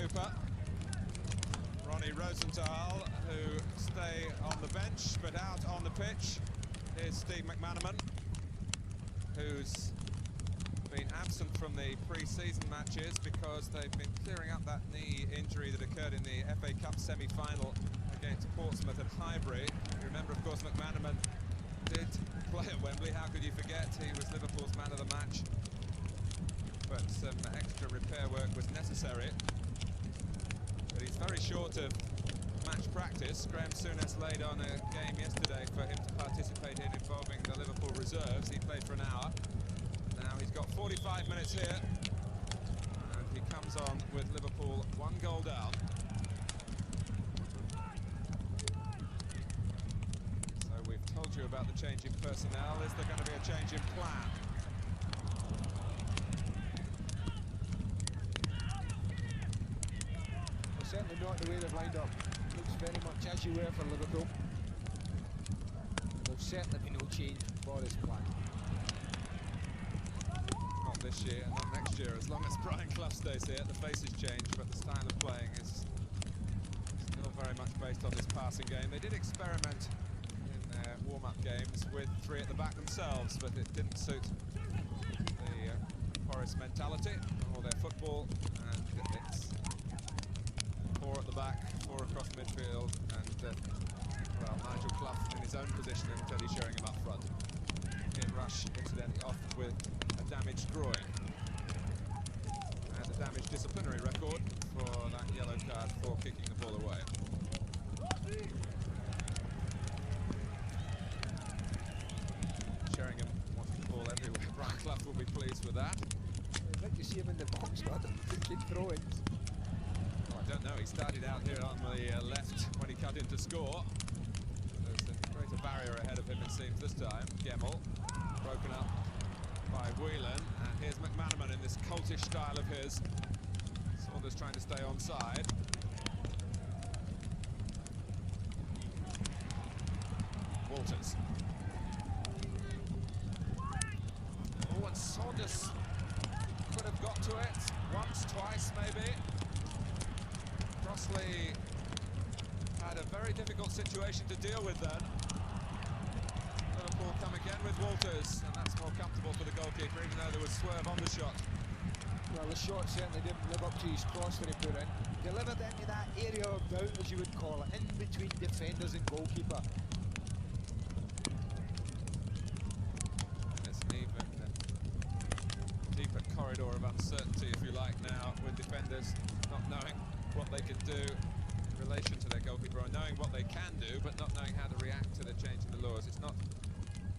Cooper, Ronnie Rosenthal, who stay on the bench but out on the pitch. Here's Steve McManaman, who's been absent from the pre-season matches because they've been clearing up that knee injury that occurred in the FA Cup semi-final against Portsmouth at Highbury. You remember, of course, McManaman did play at Wembley. How could you forget? He was Liverpool's man of the match. But some extra repair work was necessary. But he's very short of match practice. Graham Souness laid on a game yesterday for him to participate in involving the Liverpool reserves. He played for an hour. Now he's got 45 minutes here. And he comes on with Liverpool 1 goal down. So we've told you about the change in personnel. Is there going to be a change in plan? Certainly not the way they've lined up. Looks very much as you were for Liverpool. There'll certainly be no change for this plan. Not this year, not next year. As long as Brian Clough stays here, the faces change, but the style of playing is still very much based on this passing game. They did experiment in their warm-up games with 3 at the back themselves, but it didn't suit the Forest mentality or their football, and it's 4 at the back, 4 across midfield, and well, Nigel Clough in his own position and Teddy Sheringham up front. Ian Rush, incidentally, off with a damaged groin and a damaged disciplinary record for that yellow card for kicking the ball away. Sheringham wanting the ball everywhere. Brian Clough will be pleased with that. I'd like to see him in the box, but I don't think he'd throw it. I don't know, he started out here on the left when he cut in to score. There's a greater barrier ahead of him, it seems, this time. Gemmell, broken up by Whelan, and here's McManaman in this cultish style of his. Saunders trying to stay onside. Walters. Oh, and Saunders could have got to it once, twice, maybe. Crossley had a very difficult situation to deal with then. Liverpool come again with Walters, and that's more comfortable for the goalkeeper, even though there was swerve on the shot. Well, the shot certainly didn't live up to his cross that he put in. Delivered into that area of doubt, as you would call it, in between defenders and goalkeeper. And it's an even deeper corridor of uncertainty, if you like, now, with defenders not knowing what they can do in relation to their goalkeeper, or knowing what they can do, but not knowing how to react to the change in the laws. It's not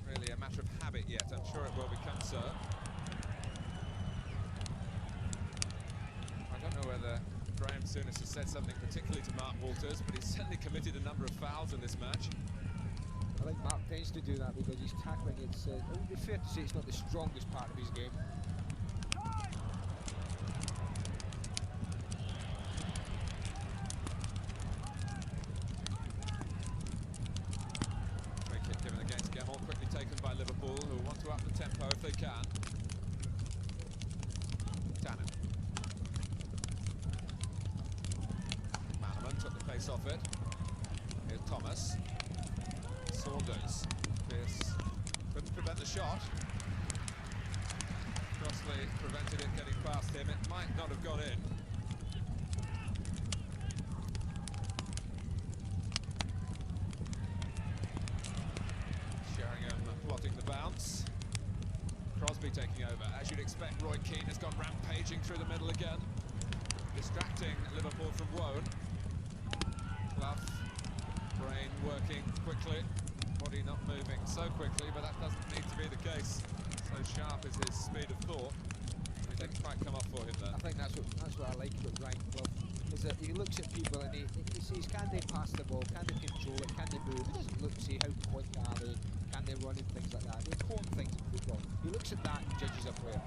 really a matter of habit yet. I'm sure it will become so. I don't know whether Graham Souness has said something particularly to Mark Walters, but he's certainly committed a number of fouls in this match. I think Mark tends to do that because he's tackling. It would be fair to say it's not the strongest part of his game. If they can. Tannen. Manaman took the pace off it. Here's Thomas. Saunders. Pierce couldn't prevent the shot. Crossley prevented it getting past him. It might not have gone in. Sheringham plotting the bounce. Crosby taking over. As you'd expect, Roy Keane has gone rampaging through the middle again, distracting Liverpool from Woan. Clough, brain working quickly, body not moving so quickly, but that doesn't need to be the case. So sharp is his speed of thought. It didn't quite come up for him there. I think that's what I like about Brian Clough, is that he looks at people and he sees, can they pass the ball, can they control it, can they move? He doesn't look to see how quick are they, can they run and things like that. The important things in football. He looks at that and judges a player.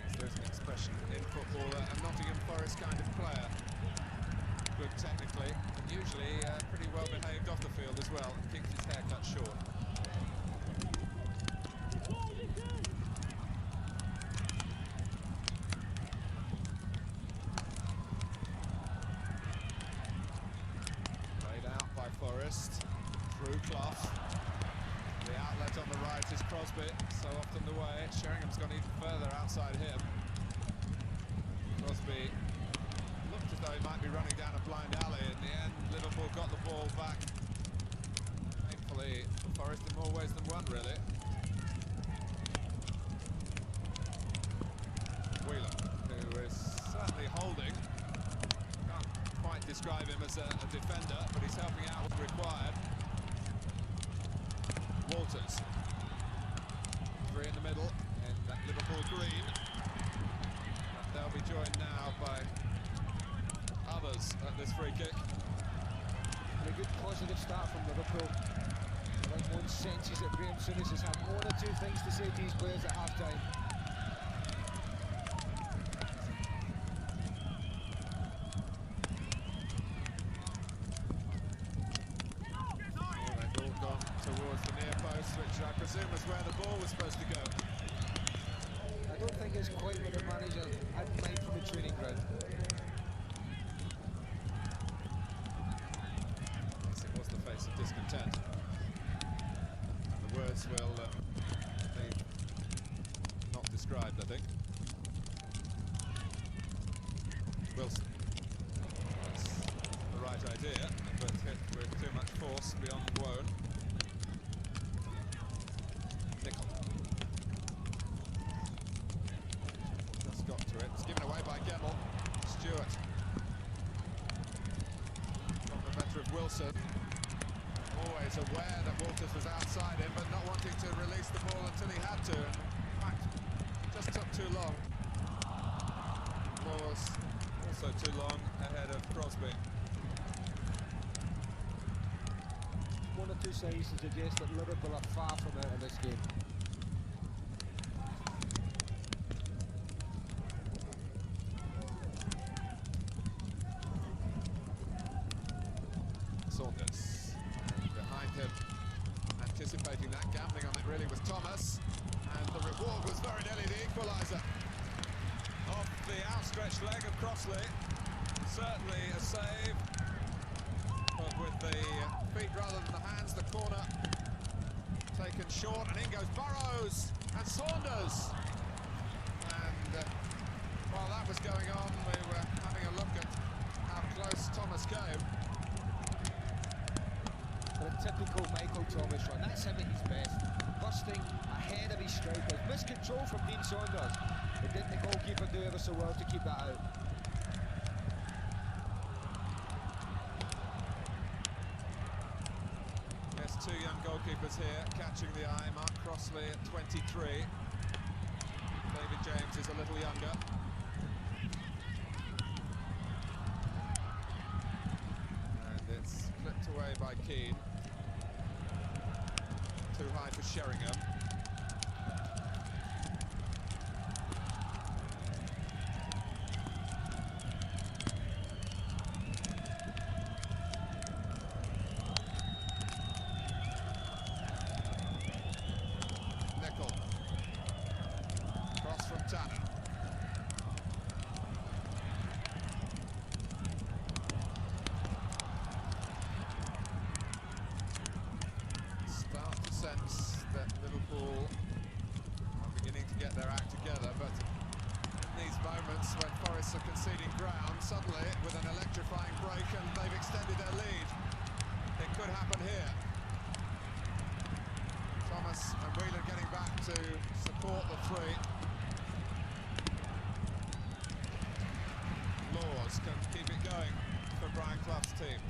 Yes, there's an expression in football, a Nottingham Forest kind of player. Good technically, and usually pretty well behaved off the field as well, and keeps his hair cut short. through, Clough. The outlet on the right is Crosby, so often the way. Sheringham's gone even further outside him. Crosby looked as though he might be running down a blind alley. In the end, Liverpool got the ball back. Thankfully, Forest in more ways than one, really. Whelan, who is certainly holding. Can't quite describe him as a defender, but he's helping out when required. Walters. Three in the middle in that Liverpool green. And they'll be joined now by others at this free kick. And a good positive start from Liverpool. I think one senses that Graham Souness has had one or two things to say to his players at half-time. Which I presume is where the ball was supposed to go. I don't think it's quite what the manager had in mind for the training ground. Yes, it was the face of discontent. And the words will be not described, I think. Wilson. That's the right idea, but hit with too much force beyond Wone. It's given away by Gemmell. Stewart. From the better of Wilson. Always aware that Walters was outside him, but not wanting to release the ball until he had to. And in fact, just took too long. Laws also too long ahead of Crosby. One or two signs to suggest that Liverpool are far from out of this game. Saunders. And behind him, anticipating that, gambling on it really was Thomas. And the reward was very nearly the equaliser. Off the outstretched leg of Crossley. Certainly a save. But with the feet rather than the hands, the corner taken short. And in goes Burrows and Saunders. And while that was going on, we were having a look at how close Thomas came. A typical Michael Thomas run. That's him at his best. Busting ahead of his strikers. Missed control from Dean Saunders. But didn't the goalkeeper do ever so well to keep that out? Yes, two young goalkeepers here catching the eye. Mark Crossley at 23. David James is a little younger. And it's flipped away by Keane. Too high for Sheringham. Nickel. Cross from Tanner. Sense that Liverpool are beginning to get their act together, but in these moments when Forest are conceding ground, suddenly with an electrifying break and they've extended their lead, it could happen here. Thomas and Whelan getting back to support the three. Laws can keep it going for Brian Clough's team.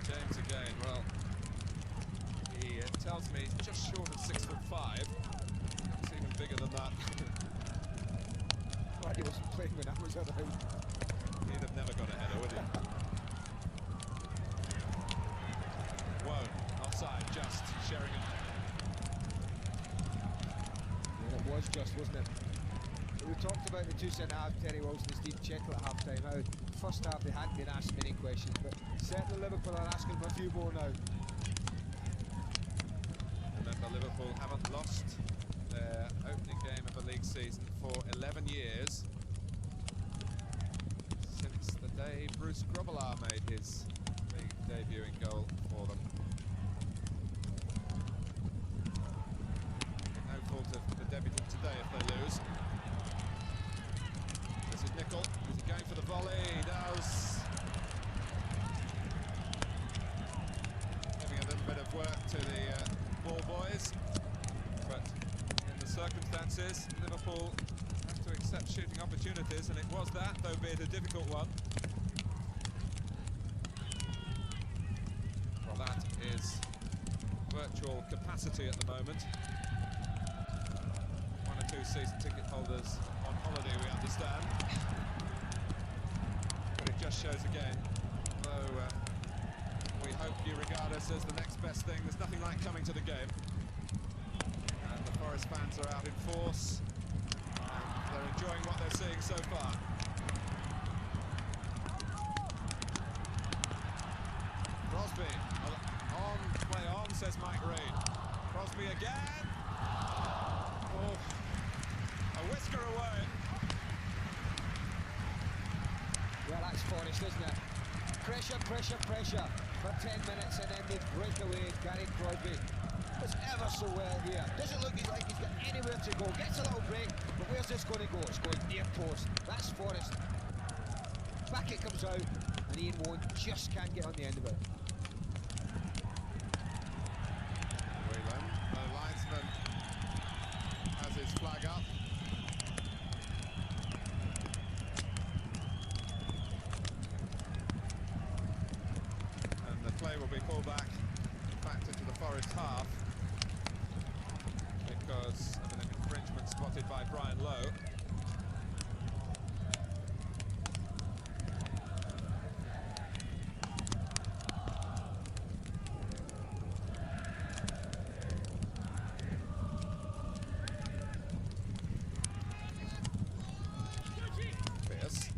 James again, well, he tells me he's just short of 6'5". It's even bigger than that. Glad he wasn't playing when that was around. He'd have never got a header, would he? Whoa, offside, just Sheringham. Yeah, it was just, wasn't it? But we talked about the two centre-halves, Terry Wilson and Steve Checkle at half-time. How first half they hadn't been asked many questions, but certainly Liverpool are asking them a few more now. Remember, Liverpool haven't lost their opening game of a league season for 11 years. Since the day Bruce Grobbelaar made his league debuting goal for them. No fault of the debutant today if they lose. This is Nicol. Is he going for the volley? He does. Giving a little bit of work to the ball boys. But in the circumstances, Liverpool have to accept shooting opportunities, and it was that, though be it a difficult one. Well, that is virtual capacity at the moment. 1 or 2 season ticket holders on holiday, we understand. But it just shows again, though we hope you regard us as the next best thing, there's nothing like coming to the game. And the Forest fans are out in force, and they're enjoying what they're seeing so far. Crosby, on, play on, says Mike Reid. Crosby again. Oh, a whisker away. Well, that's Forest, isn't it? Pressure, pressure, pressure for 10 minutes, and then they break away. Gary Crosby does ever so well here. Doesn't look like he's got anywhere to go. Gets a little break, but where's this going to go? It's going near post. That's Forest. Back it comes out, and Ian Woan just can't get on the end of it. Whelan, the linesman has his flag up. Play will be pulled back, in fact, into the Forest half because of an infringement spotted by Brian Lowe. Pierce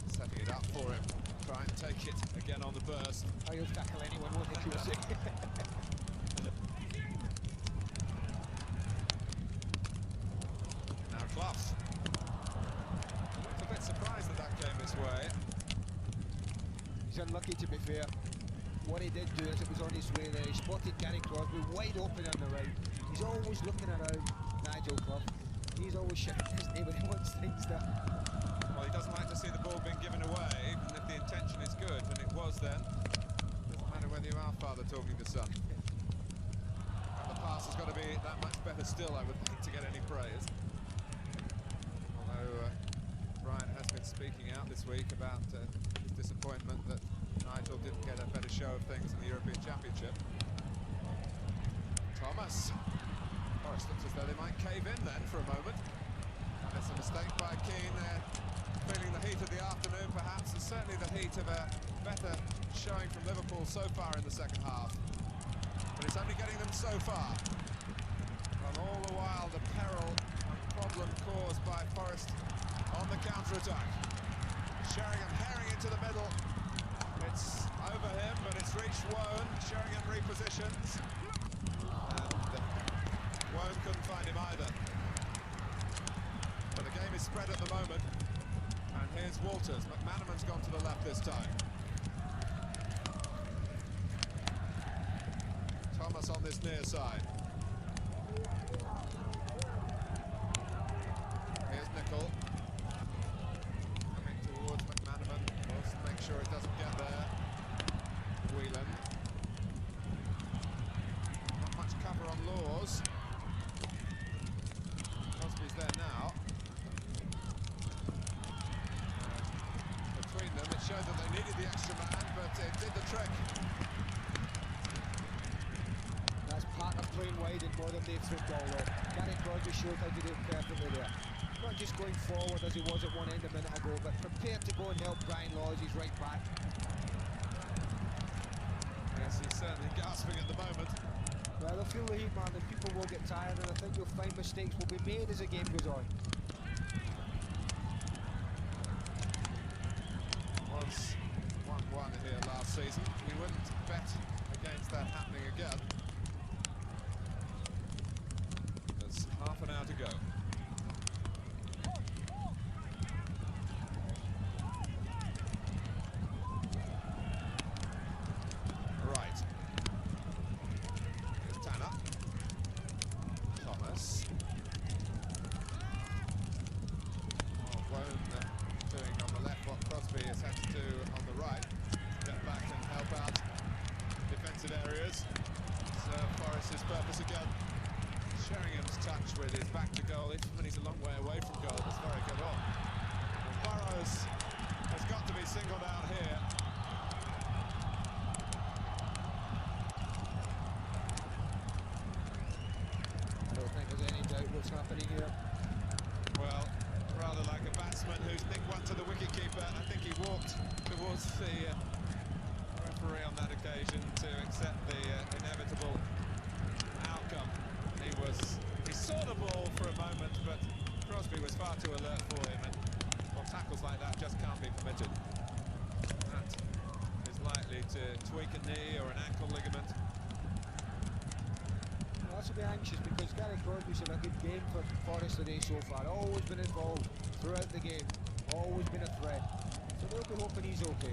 setting it up for him. Try and take it again on the burst. Oh, you'll tackle anyone, won't you? Now Clough. A bit surprised that that came his way. He's unlucky, to be fair. What he did do is it was on his way there. He spotted Gary Crosby wide open on the right. He's always looking around, Nigel Clough. He's always shifting his name when he wants things done. Well, he doesn't like to see the ball being given away, even if the intention is good, and it was then. Doesn't matter whether you are father talking to son. And the pass has got to be that much better still, I would think, to get any praise. Although Brian has been speaking out this week about his disappointment that Nigel didn't get a better show of things in the European Championship. Thomas. Forest looks as though they might cave in then for a moment. And it's a mistake by Keane there. Feeling the heat of the afternoon, perhaps, and certainly the heat of a better showing from Liverpool so far in the second half. But it's only getting them so far. And all the while, the peril and problem caused by Forest on the counter-attack. Sheringham herring into the middle. It's over him, but it's reached Woan. Sheringham repositions. And Woan couldn't find him either. But the game is spread at the moment. And here's Walters. McManaman's gone to the left this time. Thomas on this near side. Here's Nicol. Coming towards McManaman. Wants to make sure it doesn't get there. Whelan. Not much cover on Laws. Crosby's there now. Between them, it showed that they needed the extra man, but it did the trick. That's part of playing wide in modern day football, though. Gary Crosby showed how to do it perfectly there. Not just going forward as he was at one end a minute ago, but prepared to go and help Brian Laws, he's right back. Yes, he's certainly gasping at the moment. Well, they'll feel the heat, man, and people will get tired, and I think you'll find mistakes will be made as the game goes on. Was 1-1 here last season. We wouldn't bet against that happening again. There's half an hour to go. the referee on that occasion to accept the inevitable outcome. He saw the ball for a moment, but Crosby was far too alert for him, and well, tackles like that just can't be permitted. That is likely to tweak a knee or an ankle ligament. Well, that's to be anxious because Gary Crosby's had a good game for Forest today so far. Always been involved throughout the game, always been a threat. So they'll be hoping he's okay.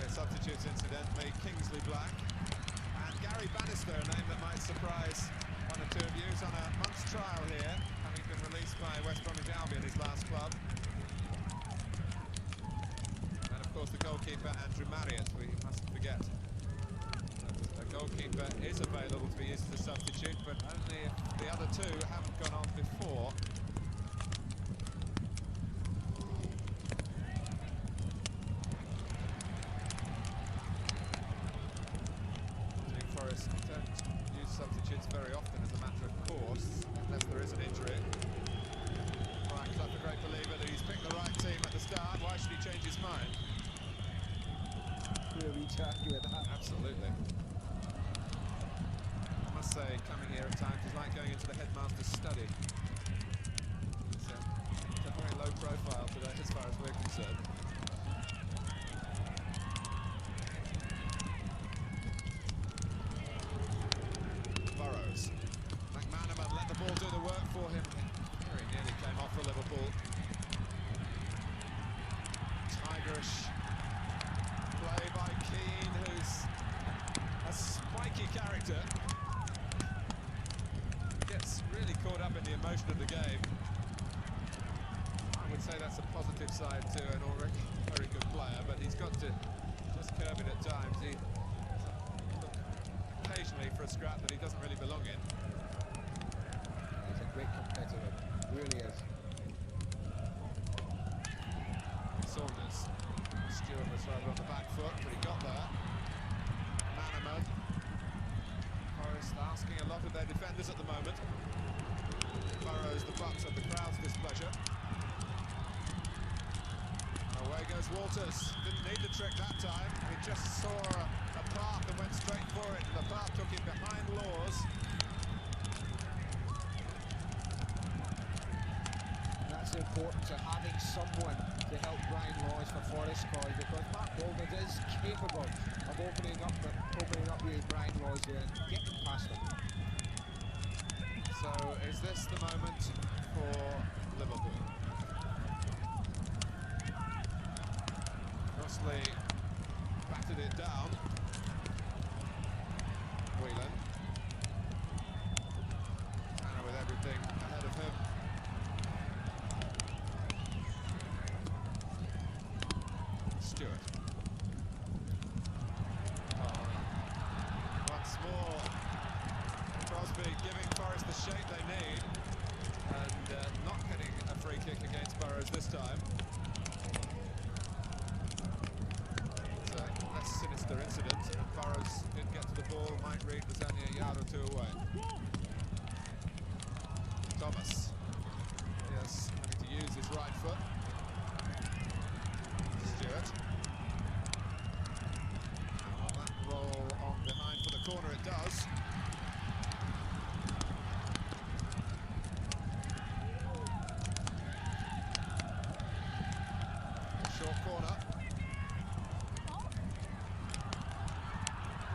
Substitutes incidentally, Kingsley Black and Gary Bannister, a name that might surprise one or two of you. He's on a month's trial here, having been released by West Bromwich Albion, his last club. And of course the goalkeeper Andrew Marriott, we mustn't forget. The goalkeeper is available to be used as a substitute, but only if the other two haven't gone on before. Don't use substitutes very often as a matter of course, unless there is an injury. Brian Clough, a great believer that he's picked the right team at the start. Why should he change his mind? We'll reach out with that. Absolutely. I must say, coming here at times is like going into the headmaster's study. It's a very low profile today as far as we're concerned. McManaman let the ball do the work for him. Very nearly came off for Liverpool. Tigerish play by Keane, who's a spiky character. Gets really caught up in the emotion of the game. I would say that's a positive side to an already very good player, but he's got to just curb it at times. He occasionally for a scrap that he doesn't really belong in. He's a great competitor, really is. Saunders. Stewart was rather on the back foot, but he got there. Manaman. Forest asking a lot of their defenders at the moment. Burrows the butt of the crowd's displeasure. Away goes Walters. Didn't need the trick that time. He just saw a path and went straight for it. The path took him behind Laws. That's the importance of having someone to help Brian Laws for Forest cause, because Mark Goldman is capable of opening up with Brian Laws there and getting past him. So is this the moment for Liverpool? Crossley battered it down. Whelan. Tanner with everything ahead of him. Stewart. Once more, Crosby giving Forest the shape they need, and not getting a free kick against Burrows this time. Less sinister incident. Burrows didn't get to the ball. Mike Reid was only a yard or two away. Thomas. Yes, having to use his right foot. Stewart. Will that roll on behind for the corner? It does. Short corner.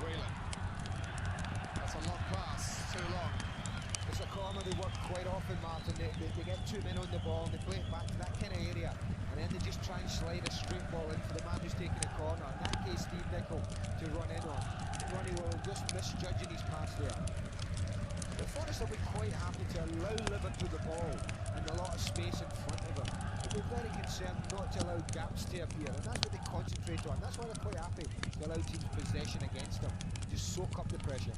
Whelan. That's a long pass, too long. It's a corner they work quite often, Martin. They get two men on the ball and they play it back to that kind of area, and then they just try and slide a straight ball in for the man who's taking the corner. In that case, Steve Nicol to run in on. Ronnie will just misjudging his pass there. The Forest will be quite happy to allow Liverpool the ball and a lot of space in front of them. They're very concerned not to allow gaps to appear, and that's what they concentrate on. That's why they're quite happy to allow teams possession against them. Just soak up the pressure.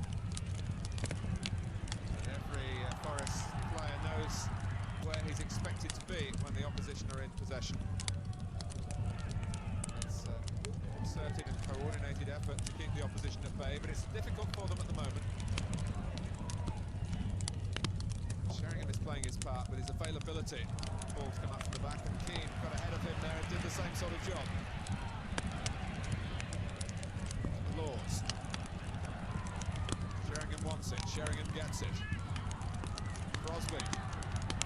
And every Forest player knows where he's expected to be when the opposition are in possession. It's a concerted and coordinated effort to keep the opposition at bay, but it's difficult for them at the moment. Sheringham is playing his part with his availability. Ball's come up from the back, and Keane got ahead of him there and did the same sort of job. Sheringham gets it. Crosby.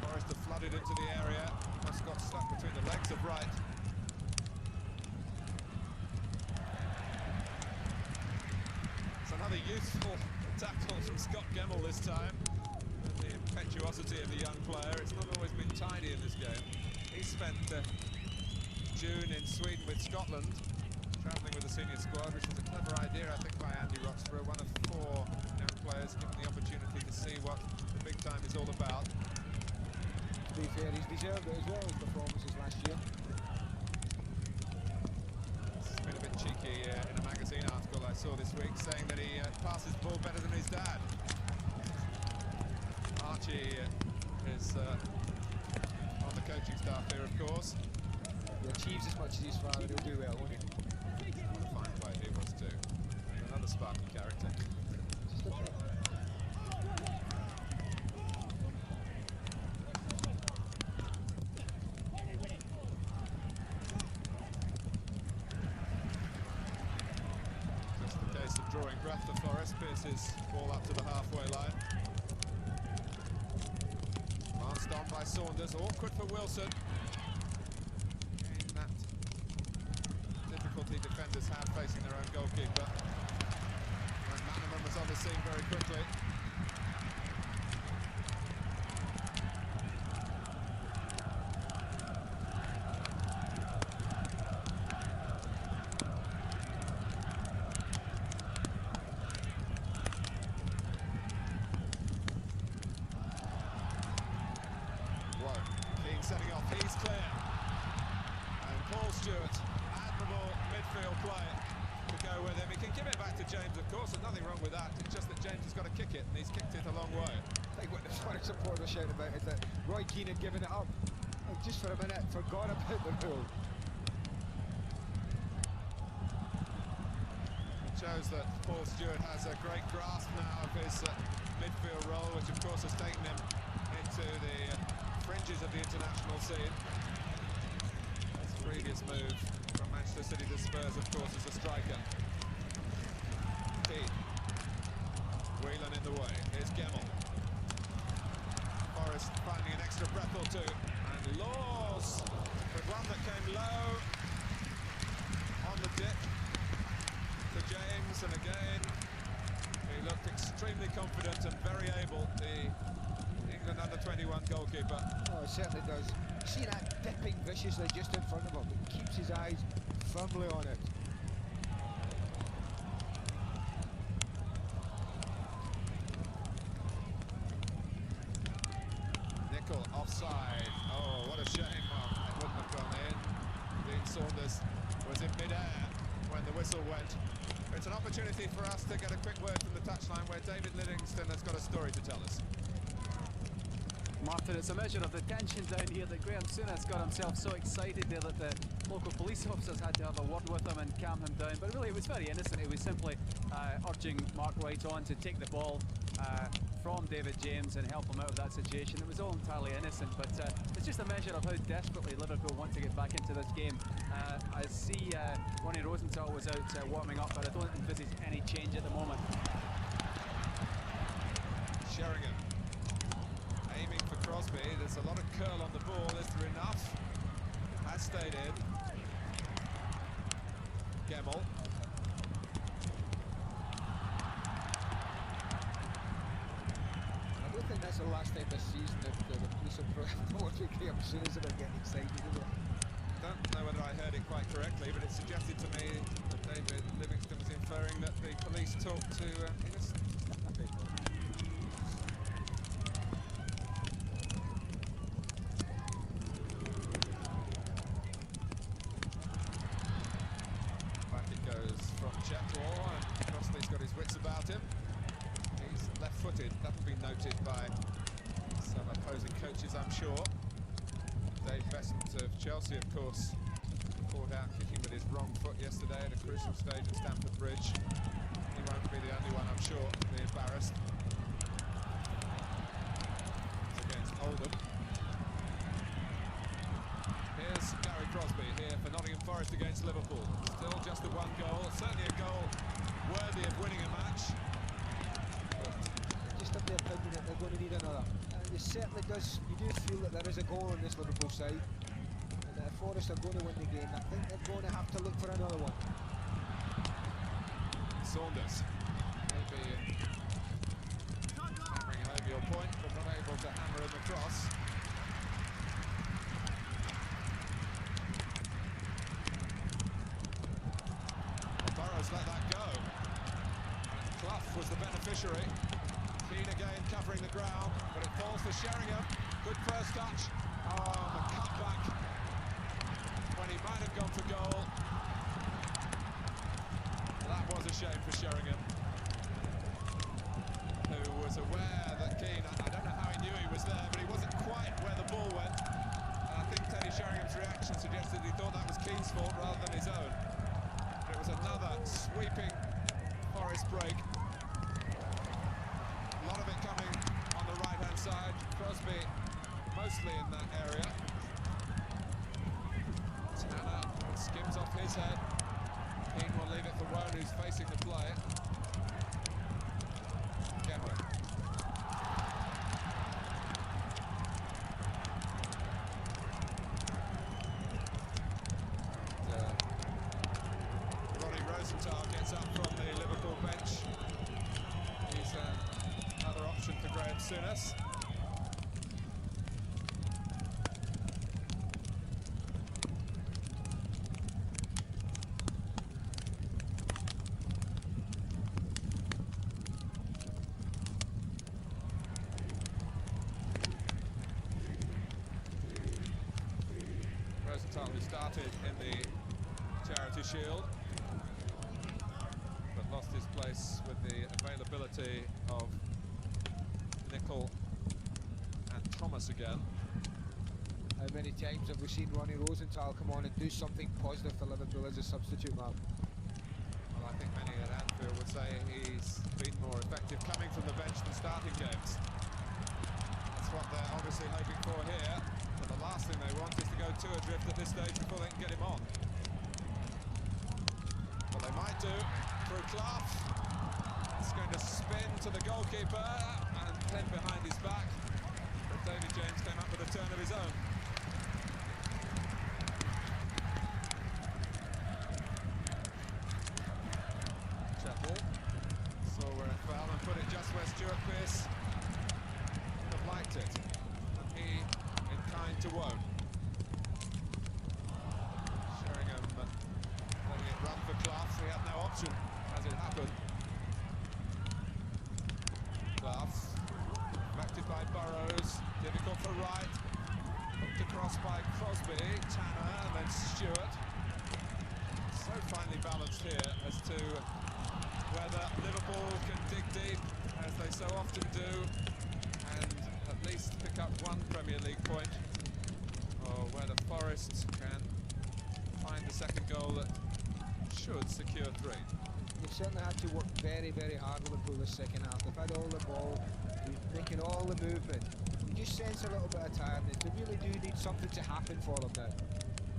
Forrest have flooded into the area. Just got stuck between the legs of Wright. It's another useful tackle from Scott Gemmell this time. And the impetuosity of the young player. It's not always been tidy in this game. He spent June in Sweden with Scotland, travelling with the senior squad, which was a clever idea, I think, by Andy Roxburgh, one of 4 young players given the opportunity to see what the big time is all about. To be fair, he's deserved it as well as performances last year. It's been a bit cheeky in a magazine article I saw this week, saying that he passes the ball better than his dad. Archie is on the coaching staff here, of course. He achieves as much as his father, he'll do well, won't he? What a fine player he was too. Another sparky character. Just a bit. Just the case of drawing breath for Forrest. Pierces ball up to the halfway line. Lanced on by Saunders. Awkward for Wilson. In that difficulty defenders have facing their own goalkeeper. And Manaman was on the scene very quickly. Setting off, he's clear. And Paul Stewart, admirable midfield play to go with him. He can give it back to James, of course, there's nothing wrong with that. It's just that James has got to kick it, and he's kicked it a long way. I think what the Forest supporters are shouting about is that Roy Keane had given it up. And just for a minute, forgot about the rule. It shows that Paul Stewart has a great grasp now of his midfield role, which of course has taken him into the fringes of the international scene. His previous move from Manchester City to Spurs, of course, as a striker. Keane. Whelan in the way. Here's Gemmell. Forrest finding an extra breath or two. And Laws with one that came low on the dip to James, and again he looked extremely confident and very able, the England under-21 goalkeeper. Oh, it certainly does. See that dipping viciously just in front of him, but keeps his eyes firmly on it. Nicol offside. Oh, what a shame. It wouldn't have gone in. Dean Saunders was in mid-air when the whistle went. It's an opportunity for us to get a quick word from the touchline where David Livingston has got a story to tell us. Martin, it's a measure of the tension down here that Graham Souness got himself so excited there that the local police officers had to have a word with him and calm him down. But really, it was very innocent. It was simply urging Mark Wright on to take the ball from David James and help him out of that situation. It was all entirely innocent, but it's just a measure of how desperately Liverpool want to get back into this game. I see Ronnie Rosenthal was out warming up, but I don't envisage any change at the moment. Sheringham aiming for Crosby. There's a lot of curl on the ball. Is there enough? Has stayed in. Gemmell. I don't think that's the last time this season that the police are promoting Graham Souness about getting excited, is it? Don't know whether I heard it quite correctly, but it suggested to me that David Livingston was inferring that the police talked to innocent people. Back it goes from Chetwall, and Crossley's got his wits about him. He's left-footed. That'll be noted by some opposing coaches, I'm sure. Dave Besant of Chelsea, of course, caught out kicking with his wrong foot yesterday at a crucial stage at Stamford Bridge. He won't be the only one, I'm sure, to be embarrassed. It's against Oldham. Here's Gary Crosby here for Nottingham Forest against Liverpool. Still just the one goal, certainly a goal worthy of winning a match. Just the opinion that they're going to need another. And it certainly does, you do feel that there is a goal in this Liverpool side. And that if Forest are going to win the game, I think they're going to have to look for another one. Saunders, maybe hammering home your point, but not able to hammer him across. Burrows let that go. And Clough was the beneficiary. Keane again covering the ground, but it falls for Sheringham. Good first touch. Oh, the cutback when he might have gone for goal. That was a shame for Sheringham, who was aware that Keane, I don't know how he knew he was there, but he wasn't quite where the ball went. And I think Teddy Sheringham's reaction suggested he thought that was Keane's fault rather than his own. But it was another sweeping Forest break. A lot of it coming on the right-hand side. Crosby mostly in that area. Tanner skims off his head. Keane will leave it for Rowan, who's facing the play. Cameron. Ronnie Rosenthal gets up from the Liverpool bench. He's another option for Graham Souness. Who started in the Charity Shield, but lost his place with the availability of Nicol and Thomas again. How many times have we seen Ronnie Rosenthal come on and do something positive for Liverpool as a substitute, Mark? Well, I think many at Anfield would say he's been more effective coming from the bench than starting games. That's what they're obviously hoping for here. But the last thing they want is to go too adrift at this stage before they can get him on. Well, they might do through Clough. It's going to spin to the goalkeeper and then behind his back. But David James came up with a turn of his own. Chapel saw where it fell and put it just where Stuart Pearce would have liked it. And he to Woan. Sheringham letting it run for Clough. He had no option as it happened. Clough, deflected by Burrows, difficult for Wright, hooked across by Crosby, Tanner, and then Stewart. So finely balanced here as to whether Liverpool can dig deep, as they so often do, and at least pick up one Premier League point, or whether Forest can find the second goal that should secure 3. They've certainly had to work very, very hard, Liverpool, this second half. They've had all the ball, making all the movement. You just sense a little bit of tiredness. They really do need something to happen for them now.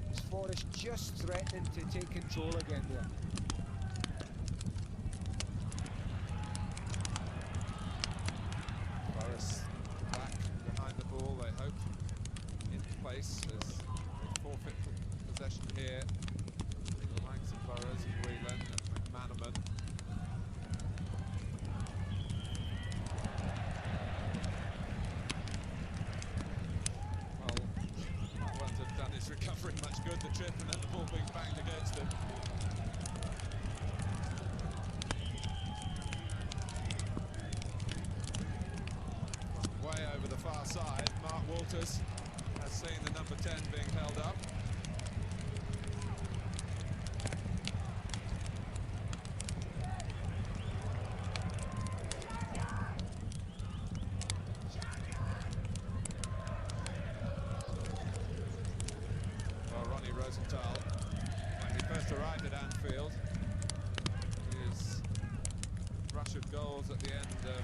It's Forest just threatening to take control again there. Forest back behind the ball, they hope, in place as they forfeit possession here. The likes of Burrows and Whelan and McManaman. Well, that won't have done his recovery much good, the trip, and then the ball being banged against him. Way over the far side, Mark Walters has seen the number 10 being held up. Well, Ronnie Rosenthal, when he first arrived at Anfield, his rush of goals at the end of the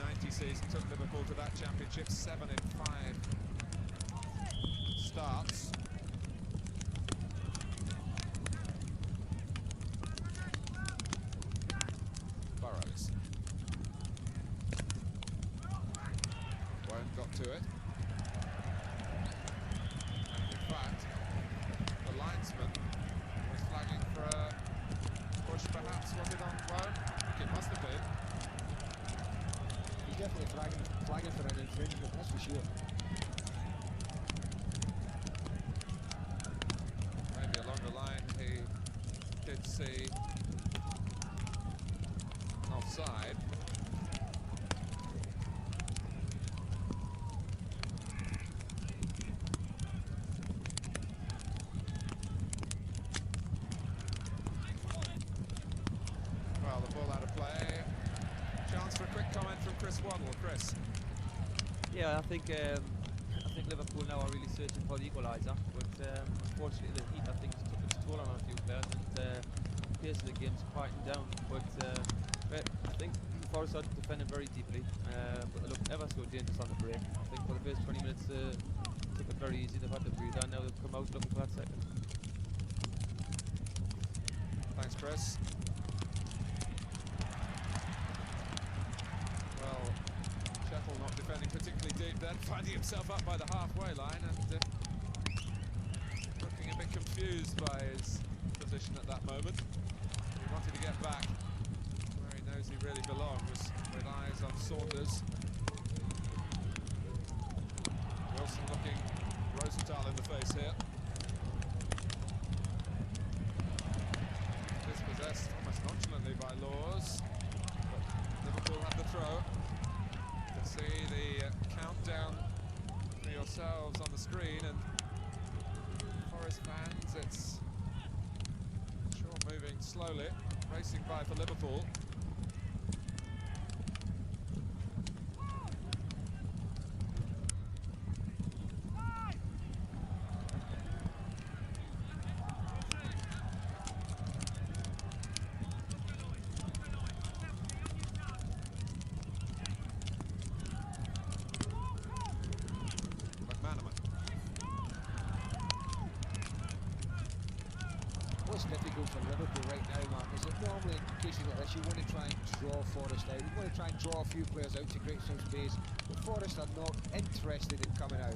89-90 season took Liverpool to that championship, 7 in 5 starts. Burrows. for sure. Maybe along the line he did see an offside. Well, the ball out of play. Chance for a quick comment from Chris Waddle. Chris. Yeah, I think Liverpool now are really searching for the equaliser, but unfortunately the heat I think took its toll on a few players, and the pace of the game's quieting down. But I think Forest are defending very deeply, but they look ever so dangerous on the break. I think for the first 20 minutes took it very easy. They've had to breathe, and now they've come out looking for that second. Thanks, Chris. Well, Chettle not defending particularly deep then, finding himself up by the halfway line and looking a bit confused by his position at that moment. He wanted to get back where he knows he really belongs, with eyes on Saunders. Wilson looking Rosenthal in the face here. Dispossessed almost nonchalantly by Laws, but Liverpool had the throw. You can see the countdown for yourselves on the screen, and Forest fans, it's sure moving slowly, racing by for Liverpool. What's difficult for Liverpool right now, Mark, is that normally in cases like this you want to try and draw Forest out. You want to try and draw a few players out to create some space, but Forest are not interested in coming out.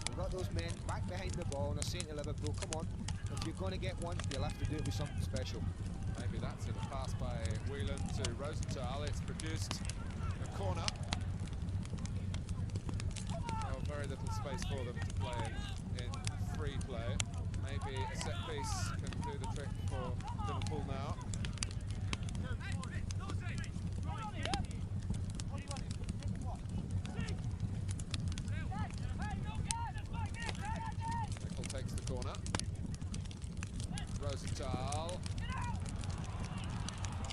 We've got those men back behind the ball and they're saying to Liverpool, come on, if you're going to get one, you'll have to do it with something special. Maybe that's it, a pass by Whelan to Rosenthal. It's produced a corner. Well, very little space for them to play in free play. Maybe a set piece can do the trick for Liverpool now. Nickel takes the corner. Rosenthal.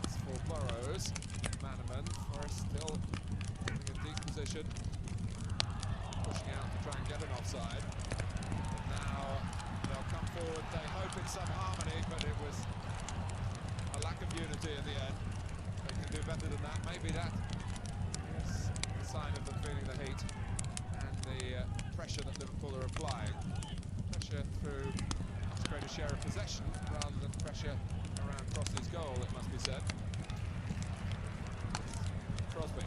It's for Burrows. Manaman. Forrest still in a deep position. Pushing out to try and get an offside. And now they'll come forward, they hope in some harmony, but it was a lack of unity in the end. They can do better than that. Maybe that is a sign of them feeling the heat and the pressure that Liverpool are applying. Pressure through a much greater share of possession rather than pressure around Crossley's goal, it must be said. Crosby.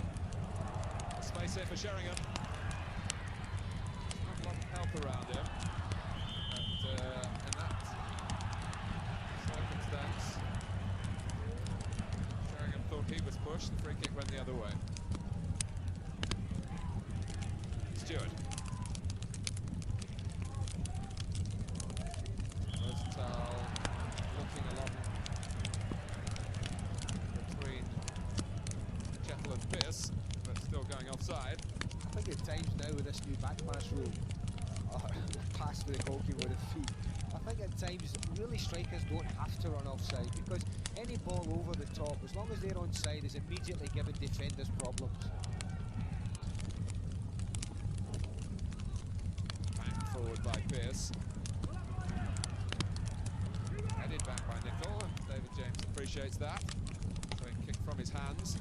Space here for Sheringham. Not a lot of help around him. In that circumstance, Sheringham thought he was pushed. The free kick went the other way. Stewart. Rosenthal looking along between Chettle and Pearce, but still going offside. I think at times now with this new back pass rule, or pass for the goalkeeper with the feet, I think at times really strikers don't have to run offside, because any ball over the top, as long as they're onside, is immediately giving defenders problems. Back forward by Pearce. Headed back by Nickel, and David James appreciates that. So he kicked from his hands.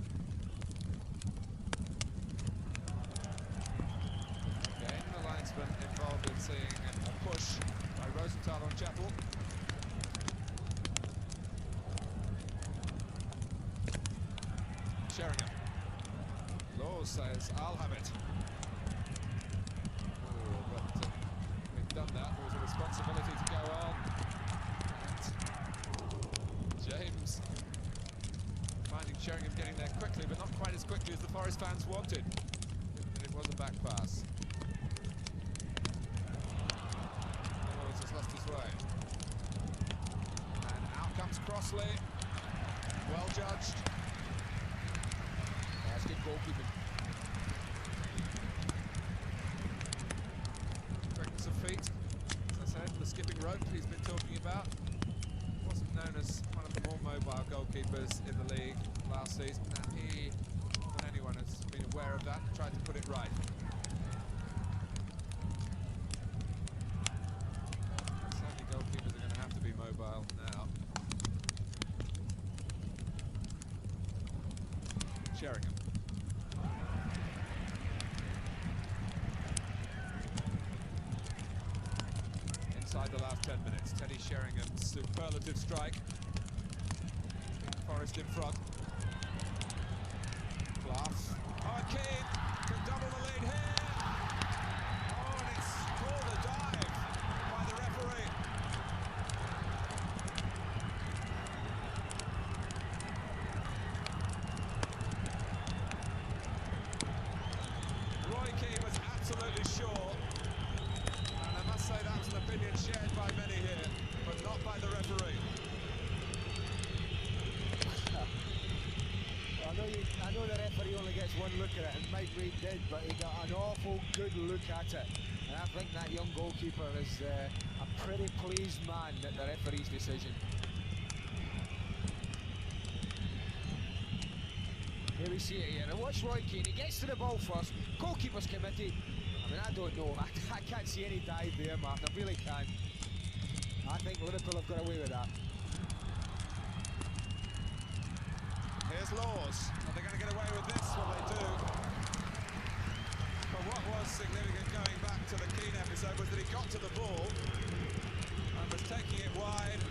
Again, the linesman involved in seeing a push by Rosenthal on Chapel. Sheringham. Laws says, I'll have it. Oh, but we've done that. There was a responsibility to go on. And James finding Sheringham getting there quickly, but not quite as quickly as the Forest fans wanted. Given that it was a back pass. costly. Well judged. That's good goalkeeping. Quickness of feet. As I said, the skipping rope he's been talking about. Wasn't known as one of the more mobile goalkeepers in the league last season, and he, more than anyone, has been aware of that and tried to put it right. Certainly goalkeepers are going to have to be mobile now. Sheringham. Inside the last 10 minutes, Teddy Sheringham's superlative strike. Forest in front. Glass. Oh, and Keane can double the lead here. Oh, and it's called a dive by the referee. Roy Keane was absolutely sure, and I must say that's an opinion shared by many here, but not by the referee. I know the referee only gets one look at it, and Mike Reid did, but he got an awful good look at it. And I think that young goalkeeper is a pretty pleased man at the referee's decision. Here we see it here, and watch Roy Keane, he gets to the ball first, goalkeeper's committee. I mean, I don't know, I can't see any dive there, Martin, I really can't. I think Liverpool have got away with that. Here's Laws. Are they going to get away with this? Well, they do. But what was significant going back to the Keane episode was that he got to the ball and was taking it wide.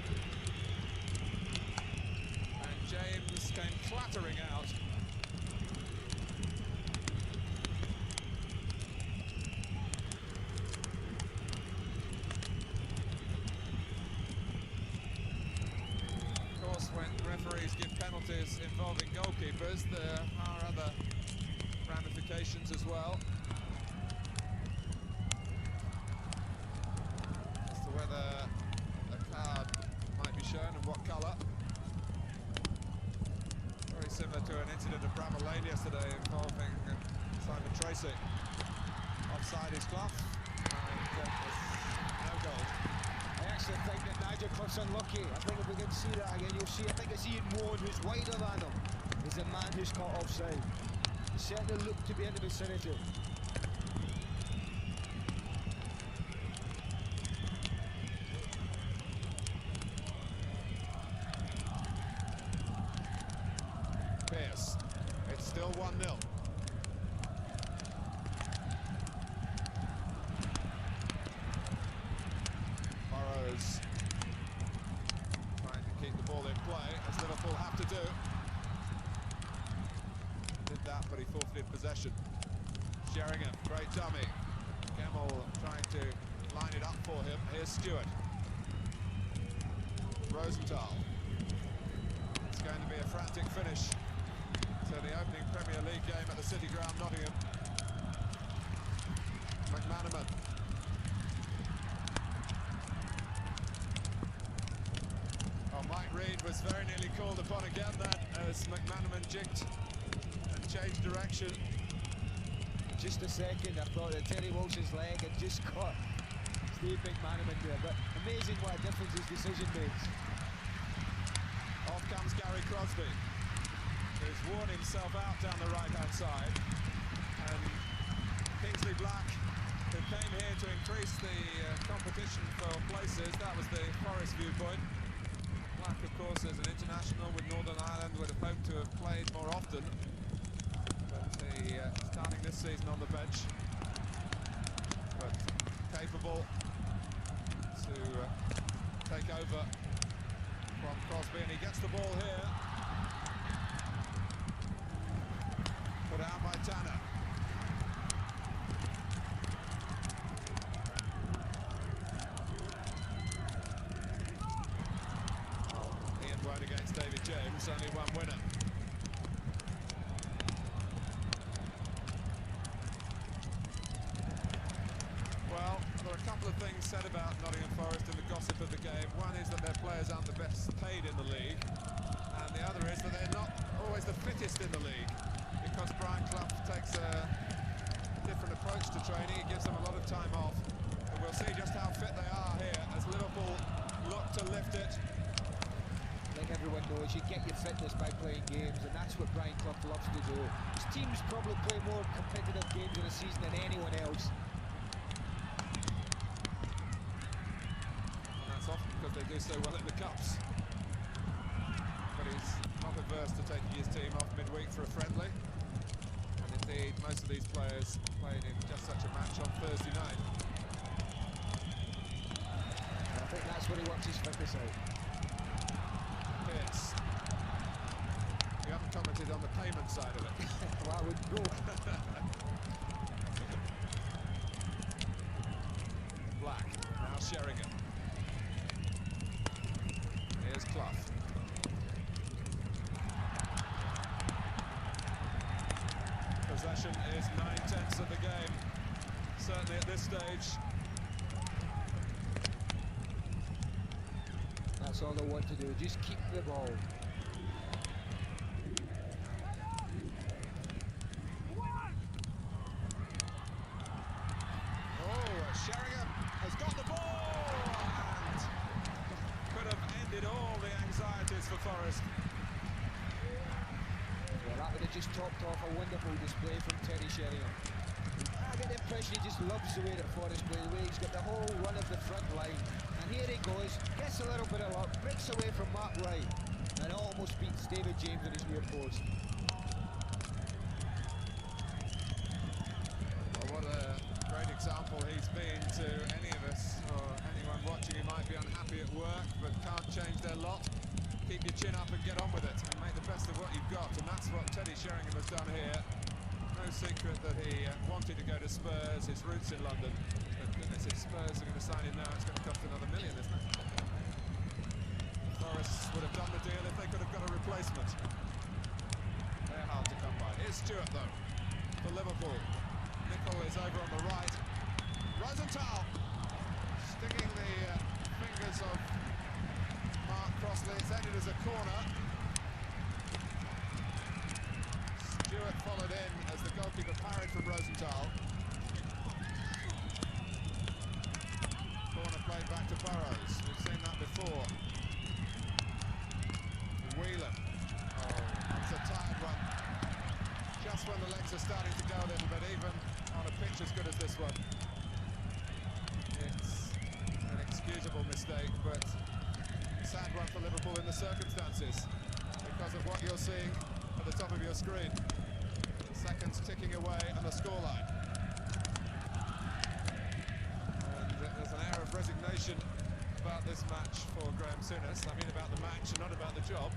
And James came clattering out. When referees give penalties involving goalkeepers, there are other ramifications as well. As to whether a card might be shown and what colour. Very similar to an incident at Bramall Lane yesterday involving Simon Tracy. Offside is Clough, and no goal. I actually think that Nigel Clough's unlucky. I think if we can see that again, you'll see, I think it's Ian Ward who's wider than him. He's the man who's caught offside. He certainly looked to be in the vicinity. Pierce. It's still 1-0. Trying to keep the ball in play, as Liverpool have to do. Did that, but he forfeited possession. Sheringham, great dummy. Gemmell trying to line it up for him. Here's Stewart. Rosenthal. It's going to be a frantic finish to the opening Premier League game at the City Ground, Nottingham. McManaman. Mike Reid was very nearly called upon again then as McManaman jigged and changed direction. Just a second, I thought that Terry Wilson's leg had just caught Steve McManaman there, but amazing what a difference his decision makes. Off comes Gary Crosby, who's worn himself out down the right-hand side. And Kingsley Black, who came here to increase the competition for places, that was the Forest viewpoint. Black, of course, as an international with Northern Ireland, would have hoped to have played more often. But he starting this season on the bench. But capable to take over from Crosby, and he gets the ball here. Put out by Tanner. Against David James, only one winner. Well, there are a couple of things said about Nottingham Forest and the gossip of the game. One is that their players aren't the best paid in the league, and the other is that they're not always the fittest in the league, because Brian Clough takes a different approach to training. He gives them a lot of time off, and we'll see just how fit they are here as Liverpool look to lift it. I think everyone knows you get your fitness by playing games, and that's what Brian Clough loves to do. His teams probably play more competitive games in a season than anyone else. Often because they do so well in the cups, but he's not averse to taking his team off midweek for a friendly, and indeed most of these players played in just such a match on Thursday night. I think that's what he wants his fitness out. It's, we haven't commented on the payment side of it. Well, I would go. Black, now Sheringham. Here's Clough. Possession is 9/10 of the game, certainly at this stage. That's all they want to do, just keep the ball. Oh, Sheringham has got the ball and could have ended all the anxieties for Forest. Well, that would have just topped off a wonderful display from Teddy Sheringham. I get the impression he just loves the way that Forest play, the way he's got the whole run of the front line. And here he goes, gets a little bit of luck, breaks away from Mark Wright, and almost beats David James on his near post. Well, what a great example he's been to any of us, or anyone watching who might be unhappy at work but can't change their lot. Keep your chin up and get on with it and make the best of what you've got, and that's what Teddy Sheringham has done here. No secret that he wanted to go to Spurs, his roots in London. But goodness, if Spurs are going to sign him now, it's going to cost another million, isn't it? Forest would have done the deal if they could have got a replacement. They're hard to come by. Here's Stewart, though, for Liverpool. Nicol is over on the right. Rosenthal sticking the fingers of Mark Crossley. It's ended as a corner. Stewart followed in as the goalkeeper parried from Rosenthal. Corner played back to Burrows. We've seen that before. Whelan. Oh, that's a tired one. Just when the legs are starting to go a little bit, even on a pitch as good as this one. It's an excusable mistake, but a sad one for Liverpool in the circumstances because of what you're seeing at the top of your screen. Seconds ticking away and the scoreline. And there's an air of resignation about this match for Graham Souness. I mean about the match and not about the job.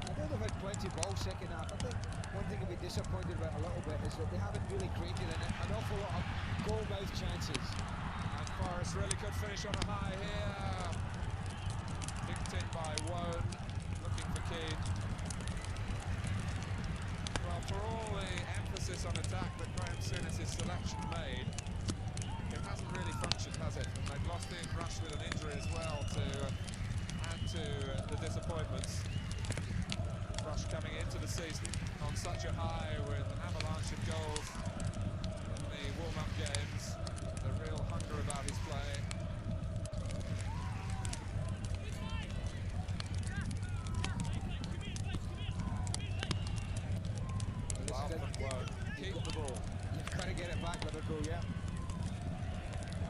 I know they've had plenty of balls second half. I think one thing I'll be disappointed about a little bit is that they haven't really created an awful lot of goal-mouth chances. And Forest really could finish on a high here. Picked in by Wone, looking for Keane. Well, for all the emphasis on attack that Graham Souness' selection made, it hasn't really functioned, has it? And they've lost Ian Rush with an injury as well to add to the disappointments. Rush coming into the season on such a high with an avalanche of goals in the warm-up games, a real hunger about his play. Keep the ball. You've got to get it back, Liverpool, yeah.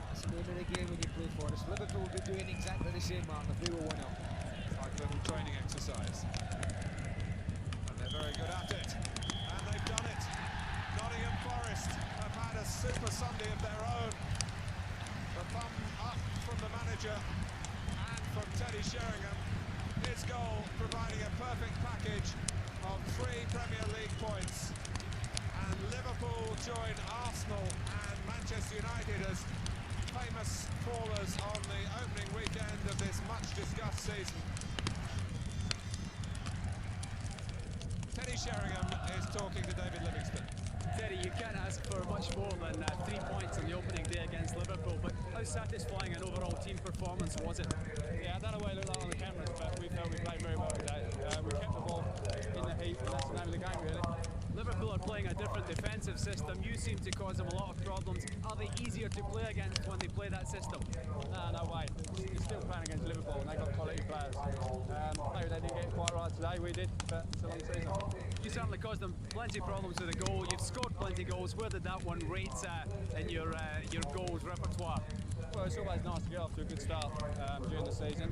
That's the name of the game when you play for us. Liverpool will be doing exactly the same, Martin, if they were 1-up. It's like a little training exercise. And they're very good at it. And they've done it. Nottingham Forest have had a super Sunday of their own. The thumb up from the manager and from Teddy Sheringham. His goal providing a perfect package of 3 Premier League points. And Liverpool join Arsenal and Manchester United as famous callers on the opening weekend of this much-discussed season. Teddy Sheringham is talking to David Livingston. Terry, you can't ask for much more than 3 points on the opening day against Liverpool, but how satisfying an overall team performance was it? Yeah, I don't know what it looked like on the cameras, but we felt we played very well today. We kept the ball in the heat, and that's the name of the game, really. Liverpool are playing a different defensive system. You seem to cause them a lot of problems. Are they easier to play against when they play that system? No way. You're still playing against Liverpool, and they've got quality players. Maybe they didn't get it quite right today, we did, but it's a long season. You certainly caused them plenty of problems with the goal. You've scored plenty of goals. Where did that one rate in your goals repertoire? Well, it's always nice to get off to a good start during the season,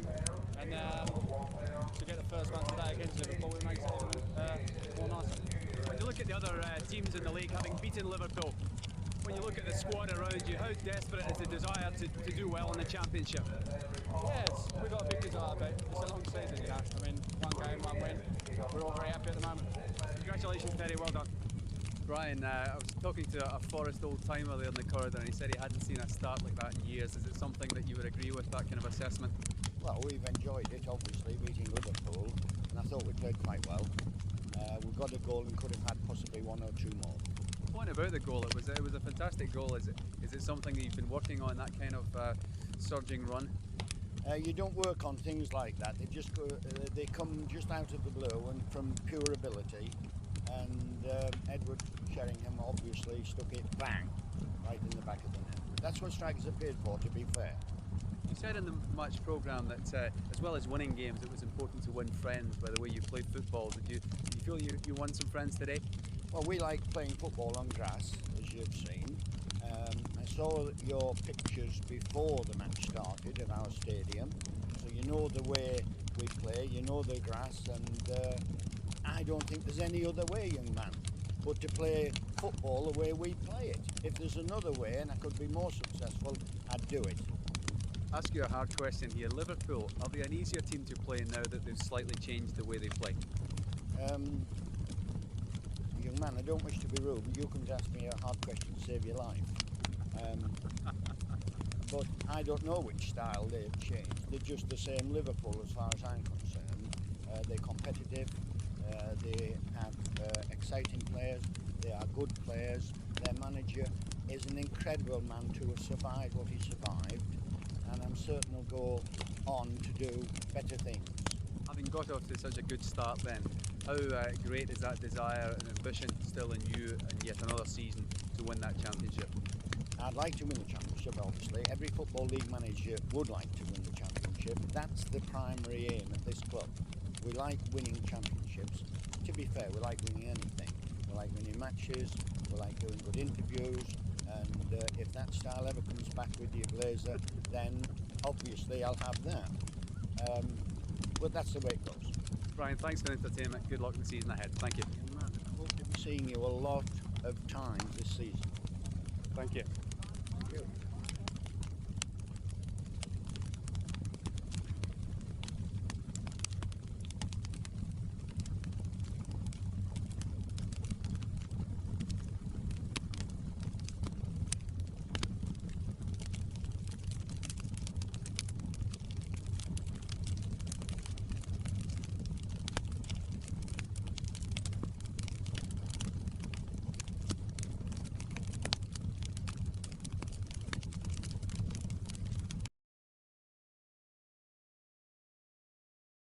and to get the first one today against Liverpool, it makes it even more nicer. When you look at the other teams in the league having beaten Liverpool, when you look at the squad around you, how desperate is the desire to do well in the Championship? Yeah, we've got a big desire, but it's a long season, you know. I mean, one game, one win. We're all very happy at the moment. Congratulations, Terry. Well done. Brian, I was talking to a Forest old-timer there in the corridor, and he said he hadn't seen a start like that in years. Is it something that you would agree with, that kind of assessment? Well, we've enjoyed it, obviously, beating Liverpool, and I thought we played quite well. We got a goal and could have had possibly one or two more. Point about the goal, it was a fantastic goal. Is it something that you've been working on, that kind of surging run? You don't work on things like that. They just go, they come just out of the blue and from pure ability. And Edward Sheringham obviously stuck it bang right in the back of the net. That's what strikers are paid for, to be fair. You said in the match programme that as well as winning games, it was important to win friends by the way you played football. Did you feel you won some friends today? Well, we like playing football on grass, as you've seen. I saw your pictures before the match started at our stadium, so you know the way we play, you know the grass, and I don't think there's any other way, young man, but to play football the way we play it. If there's another way and I could be more successful, I'd do it. Ask you a hard question here. Liverpool, are they an easier team to play now that they've slightly changed the way they play? Young man, I don't wish to be rude, but you couldn't ask me a hard question to save your life. But I don't know which style they've changed. They're just the same Liverpool as far as I'm concerned. They're competitive, they have exciting players, they are good players. Their manager is an incredible man to have survived what he survived, and I'm certain he'll go on to do better things. Having got off to such a good start then, how great is that desire and ambition still in you and yet another season to win that championship? I'd like to win the championship, obviously. Every Football League manager would like to win the championship. That's the primary aim at this club. We like winning championships. To be fair, we like winning anything. We like winning matches, we like doing good interviews, and if that style ever comes back with the Glazer, then obviously I'll have that. But that's the way it goes. Brian, thanks for the entertainment. Good luck in the season ahead. Thank you. I hope to be seeing you a lot of times this season. Thank you.